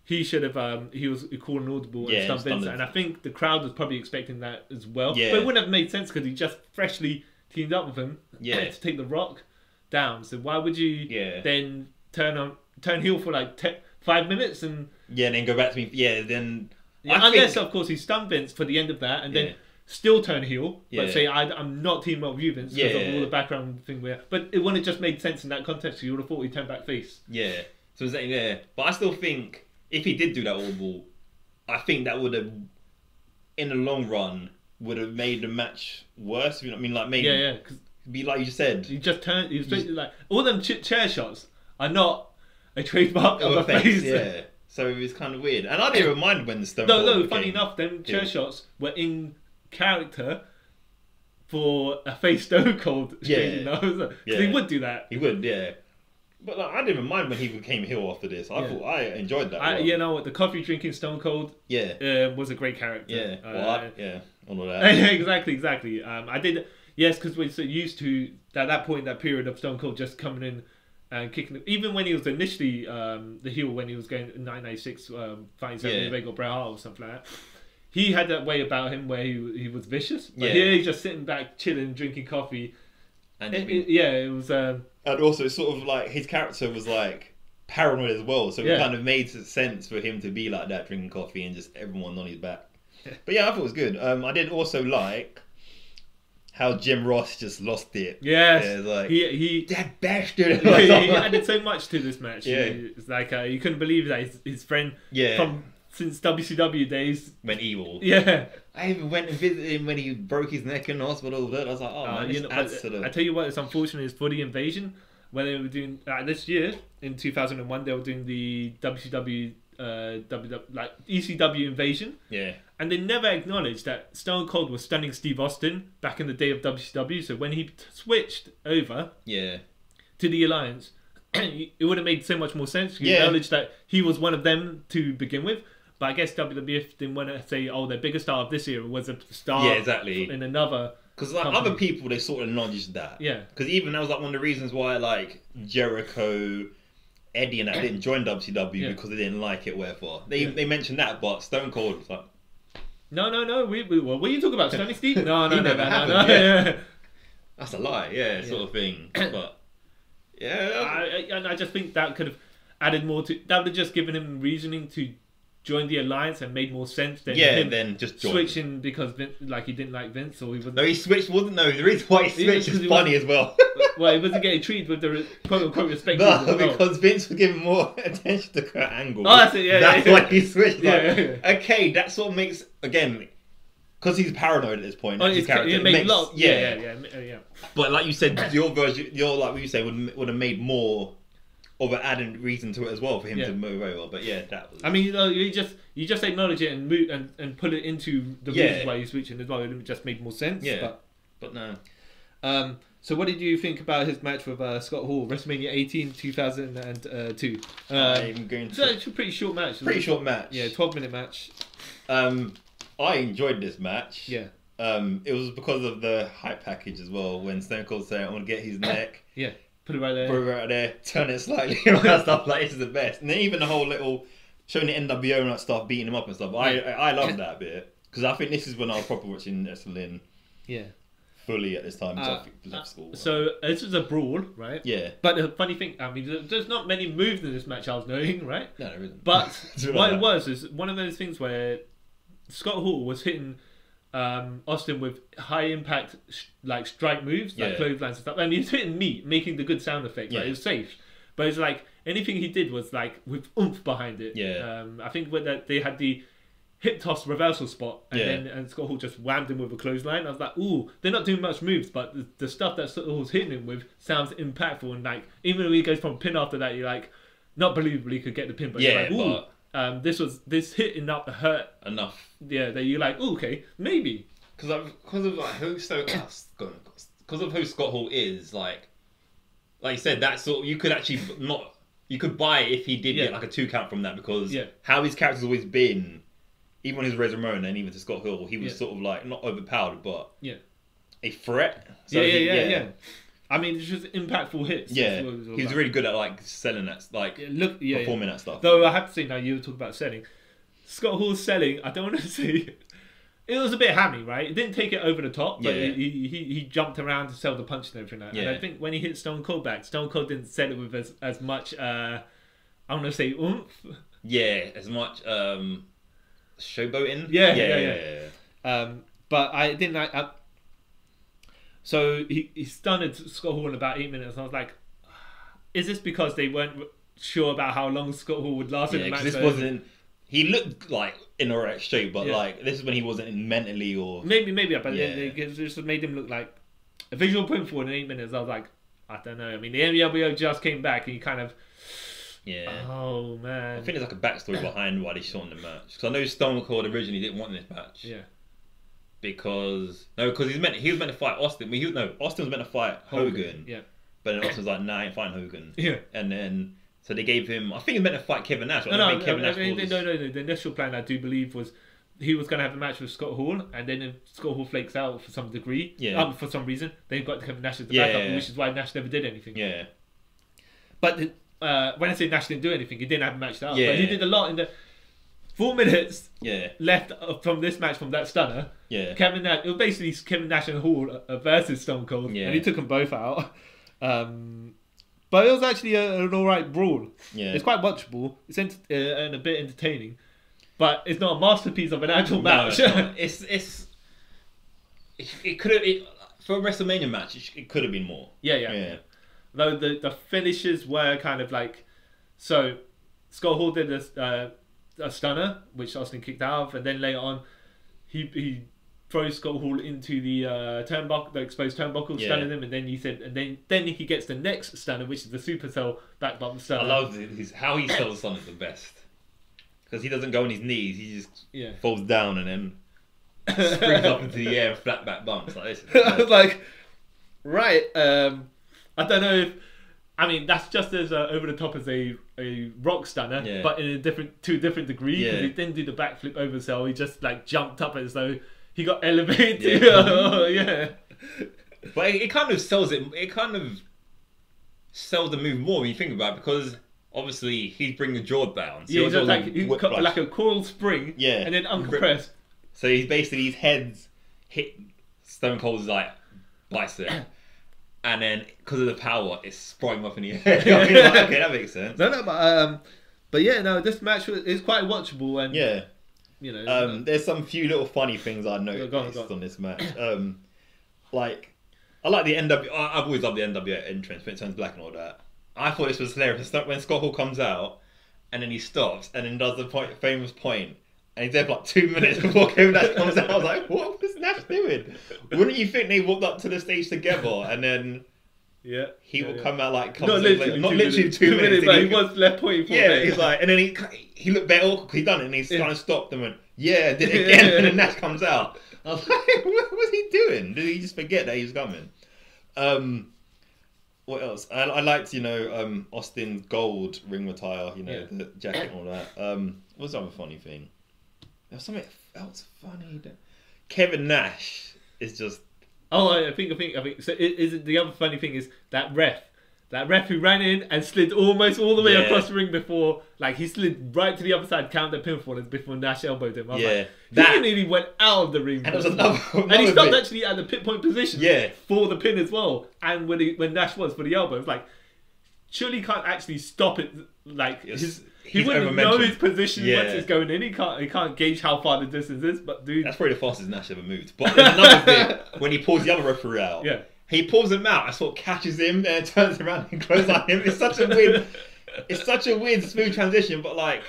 he should have he was calling audible and stuff. And I think the crowd was probably expecting that as well. Yeah. But it wouldn't have made sense because he just freshly teamed up with him to take The Rock down. So why would you then turn heel for like 5 minutes and then go back to me? Then unless of course he stunned Vince for the end of that and then still turn heel, but say I'm not teaming up with you, Vince, because of all the background thing but it wouldn't have just made sense in that context. So you would have thought he'd turn back face. So exactly but I still think if he did do that audible, I think that would have, in the long run, would have made the match worse. You know what I mean? Like made be like you just said. He just turned. He was like all them chair shots are not a trademark of a face. So it was kind of weird, and I didn't even mind when the Stone Cold. No, funny enough, them chair shots were in character for a face Stone Cold. He would do that. He would, But like, I didn't even mind when he became heel after this. I thought I enjoyed that. You know what? The coffee drinking Stone Cold was a great character. All of that. Exactly. I did. Yes, because we're so used to at that point, that period of Stone Cold just coming in and kicking. Even when he was initially the heel, when he was going in 1996 fighting Sammy Vega or Bret Hart or something like that, he had that way about him where he was vicious. But here he's just sitting back, chilling, drinking coffee. And it was. And also, sort of like his character was like paranoid as well, so it kind of made sense for him to be like that, drinking coffee and just everyone on his back. But I thought it was good. I did also like how Jim Ross just lost it. Yes, like he that bastard. He added so much to this match. It's like you couldn't believe that his friend from since WCW days went evil. I even went and visited him when he broke his neck in the hospital. I was like, man, adds to the... I tell you what, it's unfortunate is for the Invasion, when they were doing this year in 2001, they were doing the WCW ECW Invasion. And they never acknowledged that Stone Cold was stunning Steve Austin back in the day of WCW. So when he switched over to the Alliance, it would have made so much more sense. You acknowledge that he was one of them to begin with. But I guess WWF didn't want to say, their biggest star of this year was a star in another. Because like other people, they sort of acknowledged that. Because even that was like one of the reasons why like Jericho, Eddie and that didn't join WCW because they didn't like it, wherefore. They mentioned that, but Stone Cold was like... No. What are you talking about? Stunning Steve? No. That's a lie, sort of thing. But, I just think that could have added more to... That would have just given him reasoning to join the Alliance and made more sense than him then just switching because Vince, like he didn't like Vince or he wasn't. No, he switched. The reason why he switched is funny as well. Well, he wasn't getting treated with the quote unquote respect. No, because Vince was giving more attention to Kurt Angle. Oh, that's it. That's why he switched. Okay, that sort of makes again because he's paranoid at this point. His character makes But like you said, your version, like what you say, would have made more of an added reason to it as well for him to move over. But that was... I mean, you just acknowledge it and move and put it into the reasons why you're switching as well. It just made more sense. But no. So what did you think about his match with Scott Hall, WrestleMania 18, 2002? I'm going to... It's a pretty short match. Short match. 12-minute match. I enjoyed this match. It was because of the hype package as well. When Stone Cold said, "I want to get his neck." Put it right there. Turn it slightly, and all that stuff. Like, this is the best. And then even the whole little showing the NWO and that stuff, beating him up and stuff. I love that bit because I think this is when I was proper watching wrestling. Fully at this time. Left school. So this was a brawl, right? But the funny thing, I mean, there's not many moves in this match. I was knowing, right? No, there isn't. But what it was is one of those things where Scott Hall was hitting Austin with high impact like strike moves, like clotheslines and stuff. I mean, he was hitting meat, making the good sound effects. Like, it was safe, but it's like anything he did was like with oomph behind it. I think when they had the hip toss reversal spot, and Scott Hall just whammed him with a clothesline. I was like, ooh, they're not doing much moves, but the stuff that Scott Hall's hitting him with sounds impactful. And like even when he goes from a pin after that, you're like, not believably could get the pin, but you're like, ooh. This hitting up hurt enough. That you're like, oh, okay, maybe because of like who Scott Hall is, like you said, that sort you could actually you could buy it if he did get like a 2 count from that because how his character's always been, even when he was Razor Ramon and even to Scott Hall, he was sort of like not overpowered but a threat. So I mean, it's just impactful hits. Yeah, he was really good at like selling that, like performing that stuff. Though I have to say, now you were talking about selling. Scott Hall's selling, I don't want to say, it was a bit hammy, right? It didn't take it over the top, but he jumped around to sell the punch and everything. And I think when he hit Stone Cold back, Stone Cold didn't sell it with as much, I want to say oomph. Yeah, as much showboating. Yeah. But I didn't like. So he stunned Scott Hall in about 8 minutes. And I was like, is this because they weren't sure about how long Scott Hall would last in the match? This wasn't. He looked like in a right shape, but like this is when he wasn't mentally or maybe. But it just made him look like a visual point forward in 8 minutes. I was like, I don't know. I mean, the NWO just came back, and he kind of. Yeah. Oh man. I think there's like a backstory behind why they shortened the match. Because I know Stone Cold originally didn't want this match. Yeah. Because he was meant to fight Austin. Austin was meant to fight Hogan. Yeah. But then Austin was like, nah, I ain't fighting Hogan. Yeah. And then so they gave him. I think he was meant to fight Kevin Nash. No. The initial plan I do believe was he was going to have a match with Scott Hall, and then if Scott Hall flakes out for some degree, for some reason, they've got Kevin Nash as the backup, which is why Nash never did anything. Yeah. But when I say Nash didn't do anything, he didn't have a match that up. But he did a lot in the 4 minutes left from this match from that stunner. Yeah. Kevin Nash, it was basically Kevin Nash and Hall versus Stone Cold, and he took them both out. But it was actually an alright brawl. Yeah. It's quite watchable. It's and a bit entertaining. But it's not a masterpiece of an actual match. No, it could have for a WrestleMania match. It could have been more. Yeah. Though the finishes were kind of like, so Scott Hall did a stunner which Austin kicked out of, and then later on he throws Scott Hall into the turnbuckle, the exposed turnbuckle, stunning him, and then then he gets the next stunner, which is the supercell back button stunner. I love how he sells Stunner the best. Because he doesn't go on his knees, he just falls down and then springs up into the air and flat back bumps like this. I was like, right, I don't know if, I mean, that's just as over the top as a rock stunner, but in to a different degree. Because he didn't do the backflip oversell, he just like jumped up as though he got elevated. But it kind of sells it. It kind of sells the move more when you think about it, because obviously he's bringing the jaw down. So he's like a coil spring. And then uncompressed. So he's basically, his head's hit Stone Cold's like bicep. And then because of the power, it's sprung him up in the air. I mean, like, okay, that makes sense. But this match is quite watchable, and there's some few little funny things I noticed on this match. Like, I like the NW. I've always loved the NWO entrance when it turns black and all that. I thought this was hilarious. When Scott Hall comes out, and then he stops, and then does the famous point, and he's there for like 2 minutes before Kevin Nash comes out. I was like, what was Nash doing? Wouldn't you think they walked up to the stage together, and then he will come out like... Not literally 2 minutes, but he was left pointing for he's like... And then he looked better awkward, he done it, and he's kind of stopped and went, did it again, and then Nash comes out. I was like, what was he doing? Did he just forget that he was coming? What else? I liked, Austin's gold ring attire, the jacket and all that. What was the other funny thing? There was something else funny. Kevin Nash is just... Oh, I think. So the other funny thing is that ref who ran in and slid almost all the way across the ring before, like he slid right to the other side, counted pinfall before Nash elbowed him. I was like, he nearly went out of the ring. And, and he stopped actually at the pit point position for the pin as well. And when Nash was for the elbow, it's like, surely he can't actually stop it. Like he wouldn't know his position once it's going in. He can't gauge how far the distance is. But dude, that's probably the fastest Nash ever moved. But there's another bit when he pulls the other referee out. He pulls him out and sort of catches him and turns around and closes on him. It's such a weird smooth transition. But like,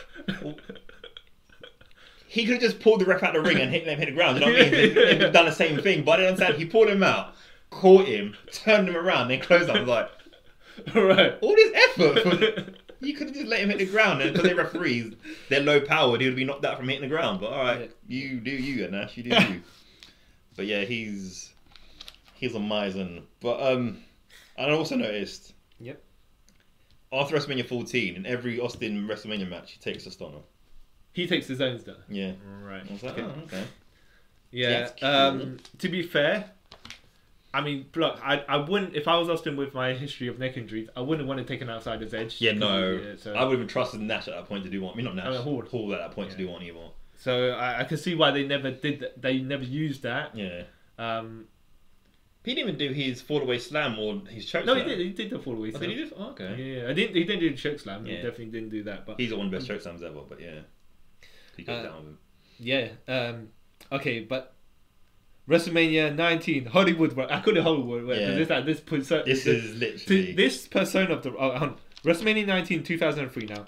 he could have just pulled the ref out of the ring and hit the ground. You know what I mean? They've done the same thing. But I understand. He pulled him out, caught him, turned him around, then closed on him. Like, right, all this effort. You could have just let him hit the ground, and because they're referees, they're low powered. He would be knocked out from hitting the ground. But all right, you do you, Nash. You do you. But yeah, he's a miser. But I also noticed. After WrestleMania 14, in every Austin WrestleMania match, he takes a stunner. He takes his own stunner. Yeah. Right. I was like, okay. Yeah. To be fair, I mean, look, I wouldn't, if I was Austin with my history of neck injuries, I wouldn't want to take an outsider's edge. Yeah, no. So, I would have trusted Nash at that point to do one. I mean, not Nash. Hall at that point to do one either. So I can see why they never did that. They never used that. Yeah. He didn't even do his fall away slam or his choke slam. No, he did the fall away slam. Did he do? Oh, okay. Yeah, he didn't do the choke slam. Yeah. He definitely didn't do that. But he's one of the best choke slams ever. But yeah, he goes down with him. Yeah. Okay, but WrestleMania 19 Hollywood. I call it Hollywood. This is literally this persona of the WrestleMania 19 2003 now.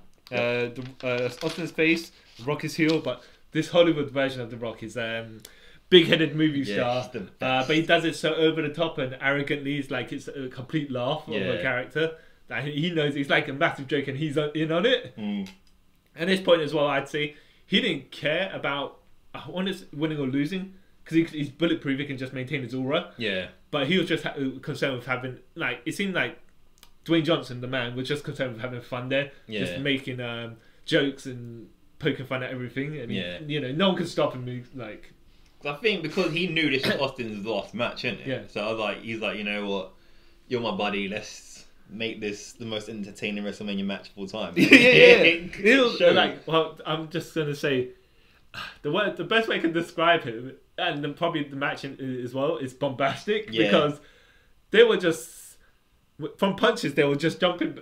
Austin's face, Rock is heel, but this Hollywood version of the Rock is big-headed movie star, but he does it so over the top and arrogantly. It's like it's a complete laugh of a character that he knows it's like a massive joke and he's in on it. At this point as well, I'd say he didn't care about winning or losing because he's bulletproof. He can just maintain his aura. Yeah, but he was just concerned with having it seemed like Dwayne Johnson, the man, was just concerned with having fun there, just making jokes and poking fun at everything. And no one could stop him. I think because he knew this was Austin's last match, isn't it? Yeah. So he's like, you know what, you're my buddy. Let's make this the most entertaining WrestleMania match of all time. I'm just gonna say, the best way I can describe him, and then probably the match as well, is bombastic because they were just. From punches, they were just jumping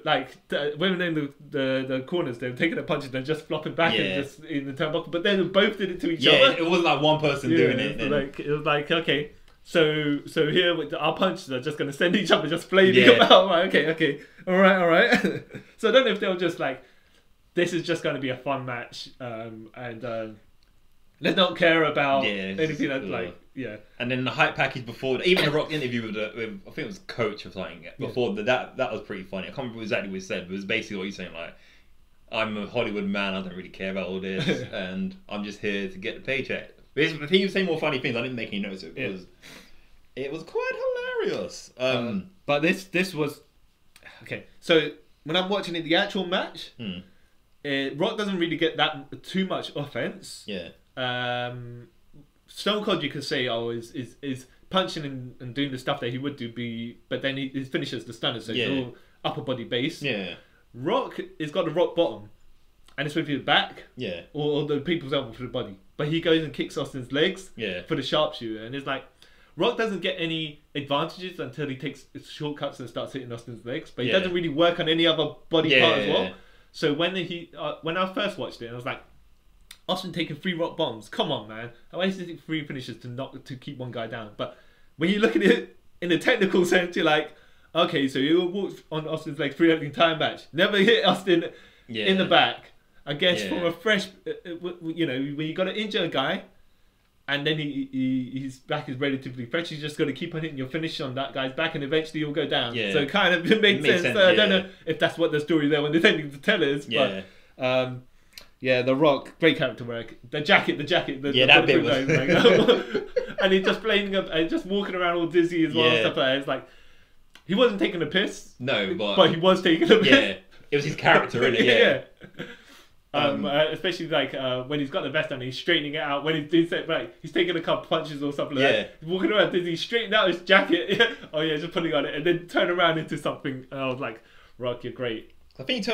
women in the corners. They were taking the punches and just flopping back and just in the turnbuckle. But they both did it to each other. Yeah, it wasn't like one person doing it. It was like okay, so here our punches are just going to send each other just flaming about. Like, okay, all right. So I don't know if they were just like, this is just going to be a fun match, and let's not care about anything that's And then the hype package before, even the Rock interview with I think it was Coach or something before that was pretty funny. I can't remember exactly what he said, but it was basically what he's saying like, I'm a Hollywood man, I don't really care about all this, and I'm just here to get the paycheck. But he was saying more funny things. I didn't make any notes of it because it was quite hilarious. But this was okay. So when I'm watching it, the actual match, Rock doesn't really get that too much offense. Yeah. Stone Cold, you could say, is punching and doing the stuff that he would do, but then he finishes the stunner, so it's all upper body base. Yeah. Rock has got the rock bottom, and it's with his back, or the people's elbow for the body. But he goes and kicks Austin's legs for the sharpshooter, and it's like Rock doesn't get any advantages until he takes shortcuts and starts hitting Austin's legs, but he doesn't really work on any other body part as well. So when I first watched it, I was like, Austin taking 3 rock bombs. Come on, man. Why is it 3 finishes to keep one guy down? But when you look at it in a technical sense, you're like, okay, so you walked on Austin's leg 3 opening time match. Never hit Austin in the back. I guess from a fresh, when you got to injure a guy, and then his back is relatively fresh, you just got to keep on hitting your finish on that guy's back, and eventually you'll go down. So it kind of makes sense. I don't know if that's what the story there when they're tending to tell us, but. The Rock, great character work. The jacket. That bit was... and he's just playing up and just walking around all dizzy as well and stuff like that. It's like, he wasn't taking a piss. No, but he was taking a piss. Yeah, it was his character, innit? Especially when he's got the vest on, he's straightening it out. When he's doing he's taking a couple punches or something like that. He's walking around dizzy, straightening out his jacket. Just putting on it and then turn around into something. And I was like, Rock, you're great. I think he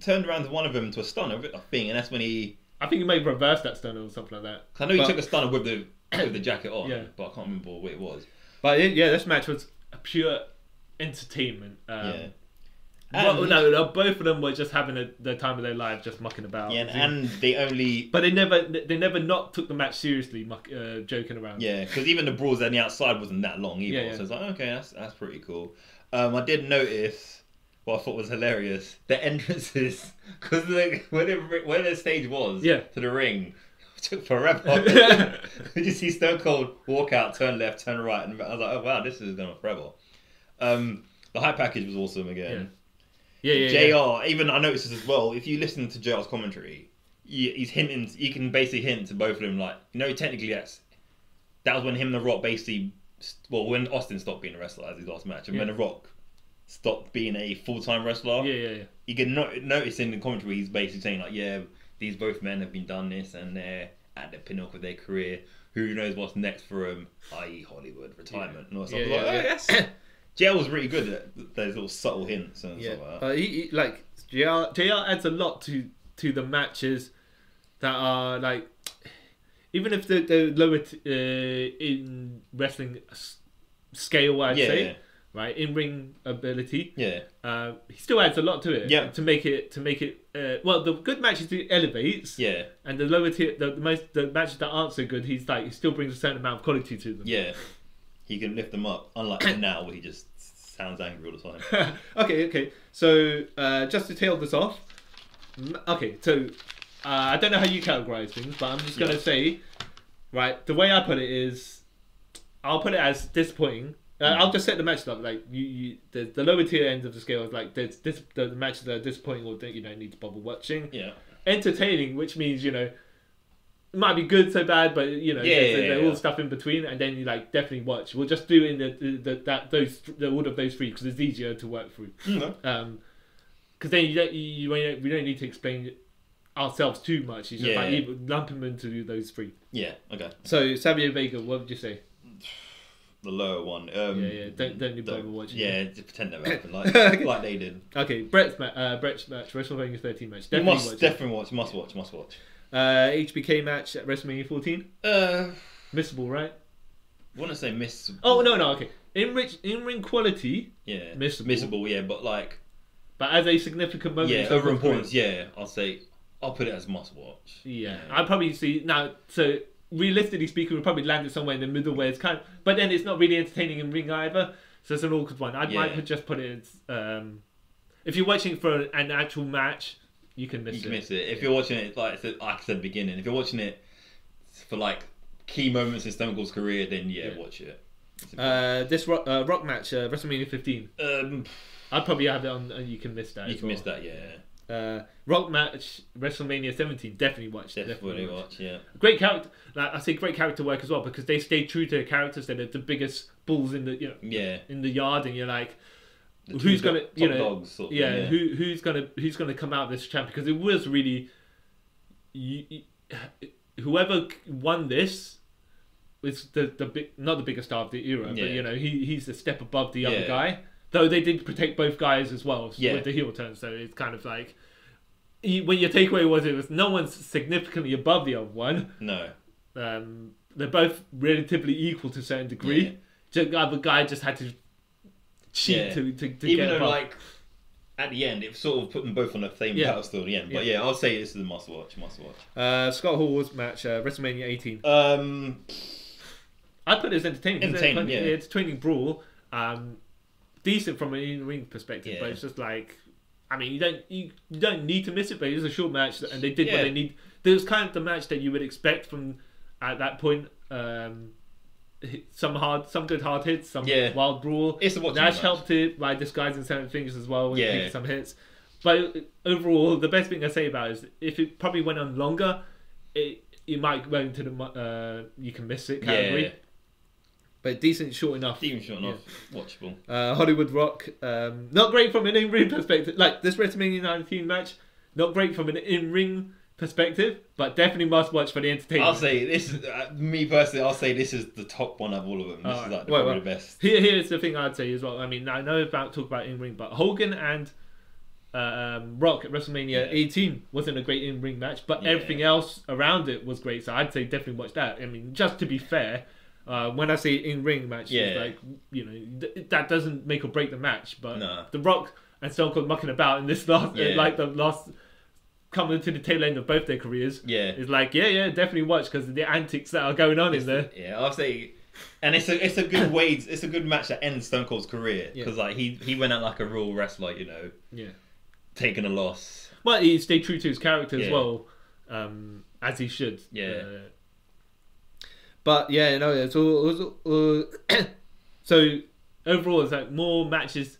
turned around to one of them to a stunner, I think, and that's when I think he may have reversed that stunner or something like that. I know he took a stunner with the jacket on, but I can't remember what it was. But this match was a pure entertainment. Both of them were just having the time of their lives, just mucking about. Yeah, and they only... But they never not took the match seriously, joking around. Yeah, because even the brawls on the outside wasn't that long either. So it's like, okay, that's pretty cool. I did notice... what I thought was hilarious, the entrances, because where the stage was to the ring took forever. You see Stone Cold walk out, turn left, turn right, and I was like, oh wow, this is going on forever. The hype package was awesome again. JR, even I noticed this as well, if you listen to JR's commentary, he's hinting, you can basically hint to both of them, like, technically that was when him and The Rock basically, when Austin stopped being a wrestler as his last match, and when The Rock stopped being a full-time wrestler. You can notice in the commentary he's basically saying like, these both men have been done this and they're at the pinnacle of their career. who knows what's next for him, i.e. Hollywood, retirement, and all that stuff. Yeah. Yes. JR was really good at those little subtle hints and stuff like that. He like JR adds a lot to the matches that are like, even if they're lower in wrestling scale, I'd say, right, in ring ability. Yeah. He still adds a lot to it. Yeah. To make it. Well, the good matches he elevates. Yeah. And the lower tier, the matches that aren't so good, he still brings a certain amount of quality to them. Yeah. He can lift them up, unlike now where he just sounds angry all the time. Okay. So just to tail this off. Okay, so I don't know how you categorize things, but I'm just gonna say, right, the way I put it is, I'll put it as disappointing. I'll just set the matches up like the lower tier ends of the scale is like the matches that are disappointing or you don't need to bother watching. Yeah. Entertaining, which means it might be good, so bad, but there's all stuff in between, and then you like definitely watch. We'll just do in the order of those three because it's easier to work through. Because then we don't need to explain ourselves too much. You just like lump them into those three. Yeah. Okay. So Savio Vega, what would you say? The lower one. Don't you bother watching. Yeah, just pretend that happened like they did. Okay, Brett's match, WrestleMania 13 match. Definitely watch. Must watch. HBK match at WrestleMania 14. Missable, right? I want to say missable. Oh no, okay. In ring quality, yeah, missable. Yeah, but as a significant moment, yeah, over importance, yeah, I'll put it as must watch. Yeah, I'd probably see now. So realistically speaking, we'll probably land it somewhere in the middle where it's but then it's not really entertaining in ring either. So it's an awkward one. Might just put it as if you're watching for an actual match, you can miss it. If you're watching it, like I said at the beginning, if you're watching it for like key moments in Stone Cold's career, then watch it. This rock match, WrestleMania 15. I'd probably have it on. You can miss that. You can miss that, yeah. Rock match, WrestleMania 17. Definitely watch. Definitely watch. Yeah. Great character. Like, I say great character work as well because they stay true to their characters. They're the biggest bulls in the in the yard, and you're like, who's gonna dogs sort of who's gonna come out of this champ, because it was really whoever won this was not the biggest star of the era, but he's a step above the other guy, though they did protect both guys as well with the heel turn, so it's kind of like when your takeaway was it was no one's significantly above the other one. No. They're both relatively equal to a certain degree. The other guy just had to cheat to even get though above. like at the end it sort of put them both on the same pedestal at the end, but I'll say this is a must watch. Scott Hall's match, WrestleMania 18. I put it as entertaining. Entertaining brawl. Decent from an in-ring perspective, but it's just like, I mean, you don't need to miss it, but it is a short match, and they did what they need. There was kind of the match that you would expect from at that point. Some good hard hits, some wild brawl. It's a watching Nash match. helped it by disguising certain things as well, and taking some hits. But overall, the best thing I say about it is if it probably went on longer, you might go into the you can miss it category. Yeah. But decent, short enough. Watchable. Hollywood Rock, not great from an in-ring perspective. Like this WrestleMania 19 match, not great from an in-ring perspective, but definitely must watch for the entertainment. I'll say this, me personally, I'll say this is the top one of all of them. This is like probably the best. Here's the thing I'd say as well. I mean, I know talk about in-ring, but Hogan and Rock at WrestleMania 18 wasn't a great in-ring match, but everything else around it was great. So I'd say definitely watch that. I mean, just to be fair, when I say in-ring match, like that doesn't make or break the match. But The Rock and Stone Cold mucking about in this last, coming to the tail end of both their careers, is like definitely watch because the antics that are going on in there. Yeah, I'll say, and it's a good way. It's a good match that ends Stone Cold's career because like he went out like a real wrestler, taking a loss. But he stayed true to his character as well, as he should. But it's all so overall, it's like more matches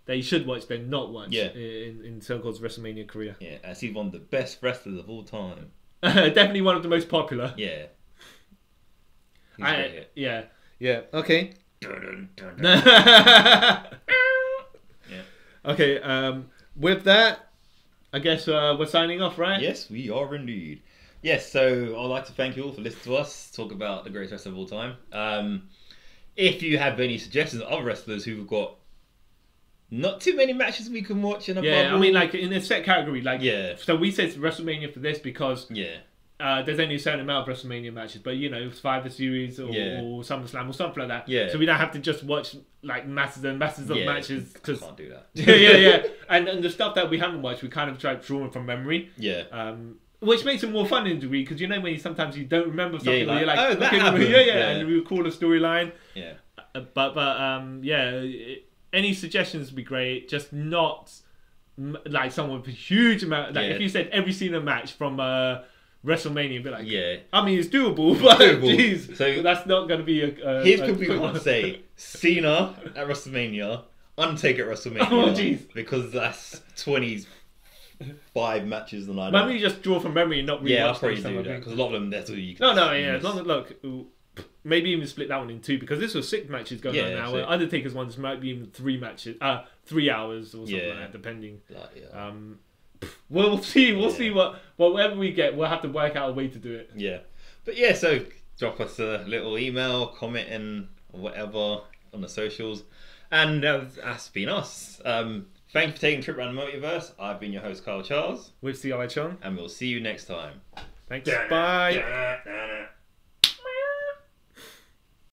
that you should watch than not watch in Stone Cold's WrestleMania career. Yeah, as he's one of the best wrestlers of all time. Definitely one of the most popular. Yeah. Okay. Okay. With that, I guess we're signing off, right? Yes, we are indeed. Yes, so I'd like to thank you all for listening to us talk about the greatest wrestler of all time. If you have any suggestions of other wrestlers who've got not too many matches we can watch in a bubble. I mean, like in a set category, like yeah. So we said WrestleMania for this because yeah. There's only a certain amount of WrestleMania matches, but you know, Survivor Series or SummerSlam or something like that. Yeah. So we don't have to just watch like masses and masses of matches. Cause can't do that. yeah. And the stuff that we haven't watched, we kind of tried drawing from memory. Yeah. Which makes it more fun in a degree because you know when sometimes you don't remember something, you're you're like, oh, that okay, happened. and we recall a storyline. Yeah. Any suggestions would be great. Just not like someone with a huge amount. Like if you said every single match from WrestleMania, be like, I mean it's doable, but jeez, so that's not going to be a. Here's could we want to say Cena at WrestleMania, Undertaker at WrestleMania. Oh jeez, because that's 25 matches the night. Maybe you just draw from memory and not really. I'll probably do that because a lot of them that's all you can. As long as look. Maybe even split that one in two because this was 6 matches going on now. Undertaker's ones might be even 3 matches, 3 hours or something like that, depending. We'll see. We'll see whatever we get. We'll have to work out a way to do it. Yeah, but so drop us a little email, comment, and whatever on the socials, and that's been us. Thanks for taking a trip around the multiverse. I've been your host, Carl Charles. With CI Chon, and we'll see you next time. Thanks. Bye.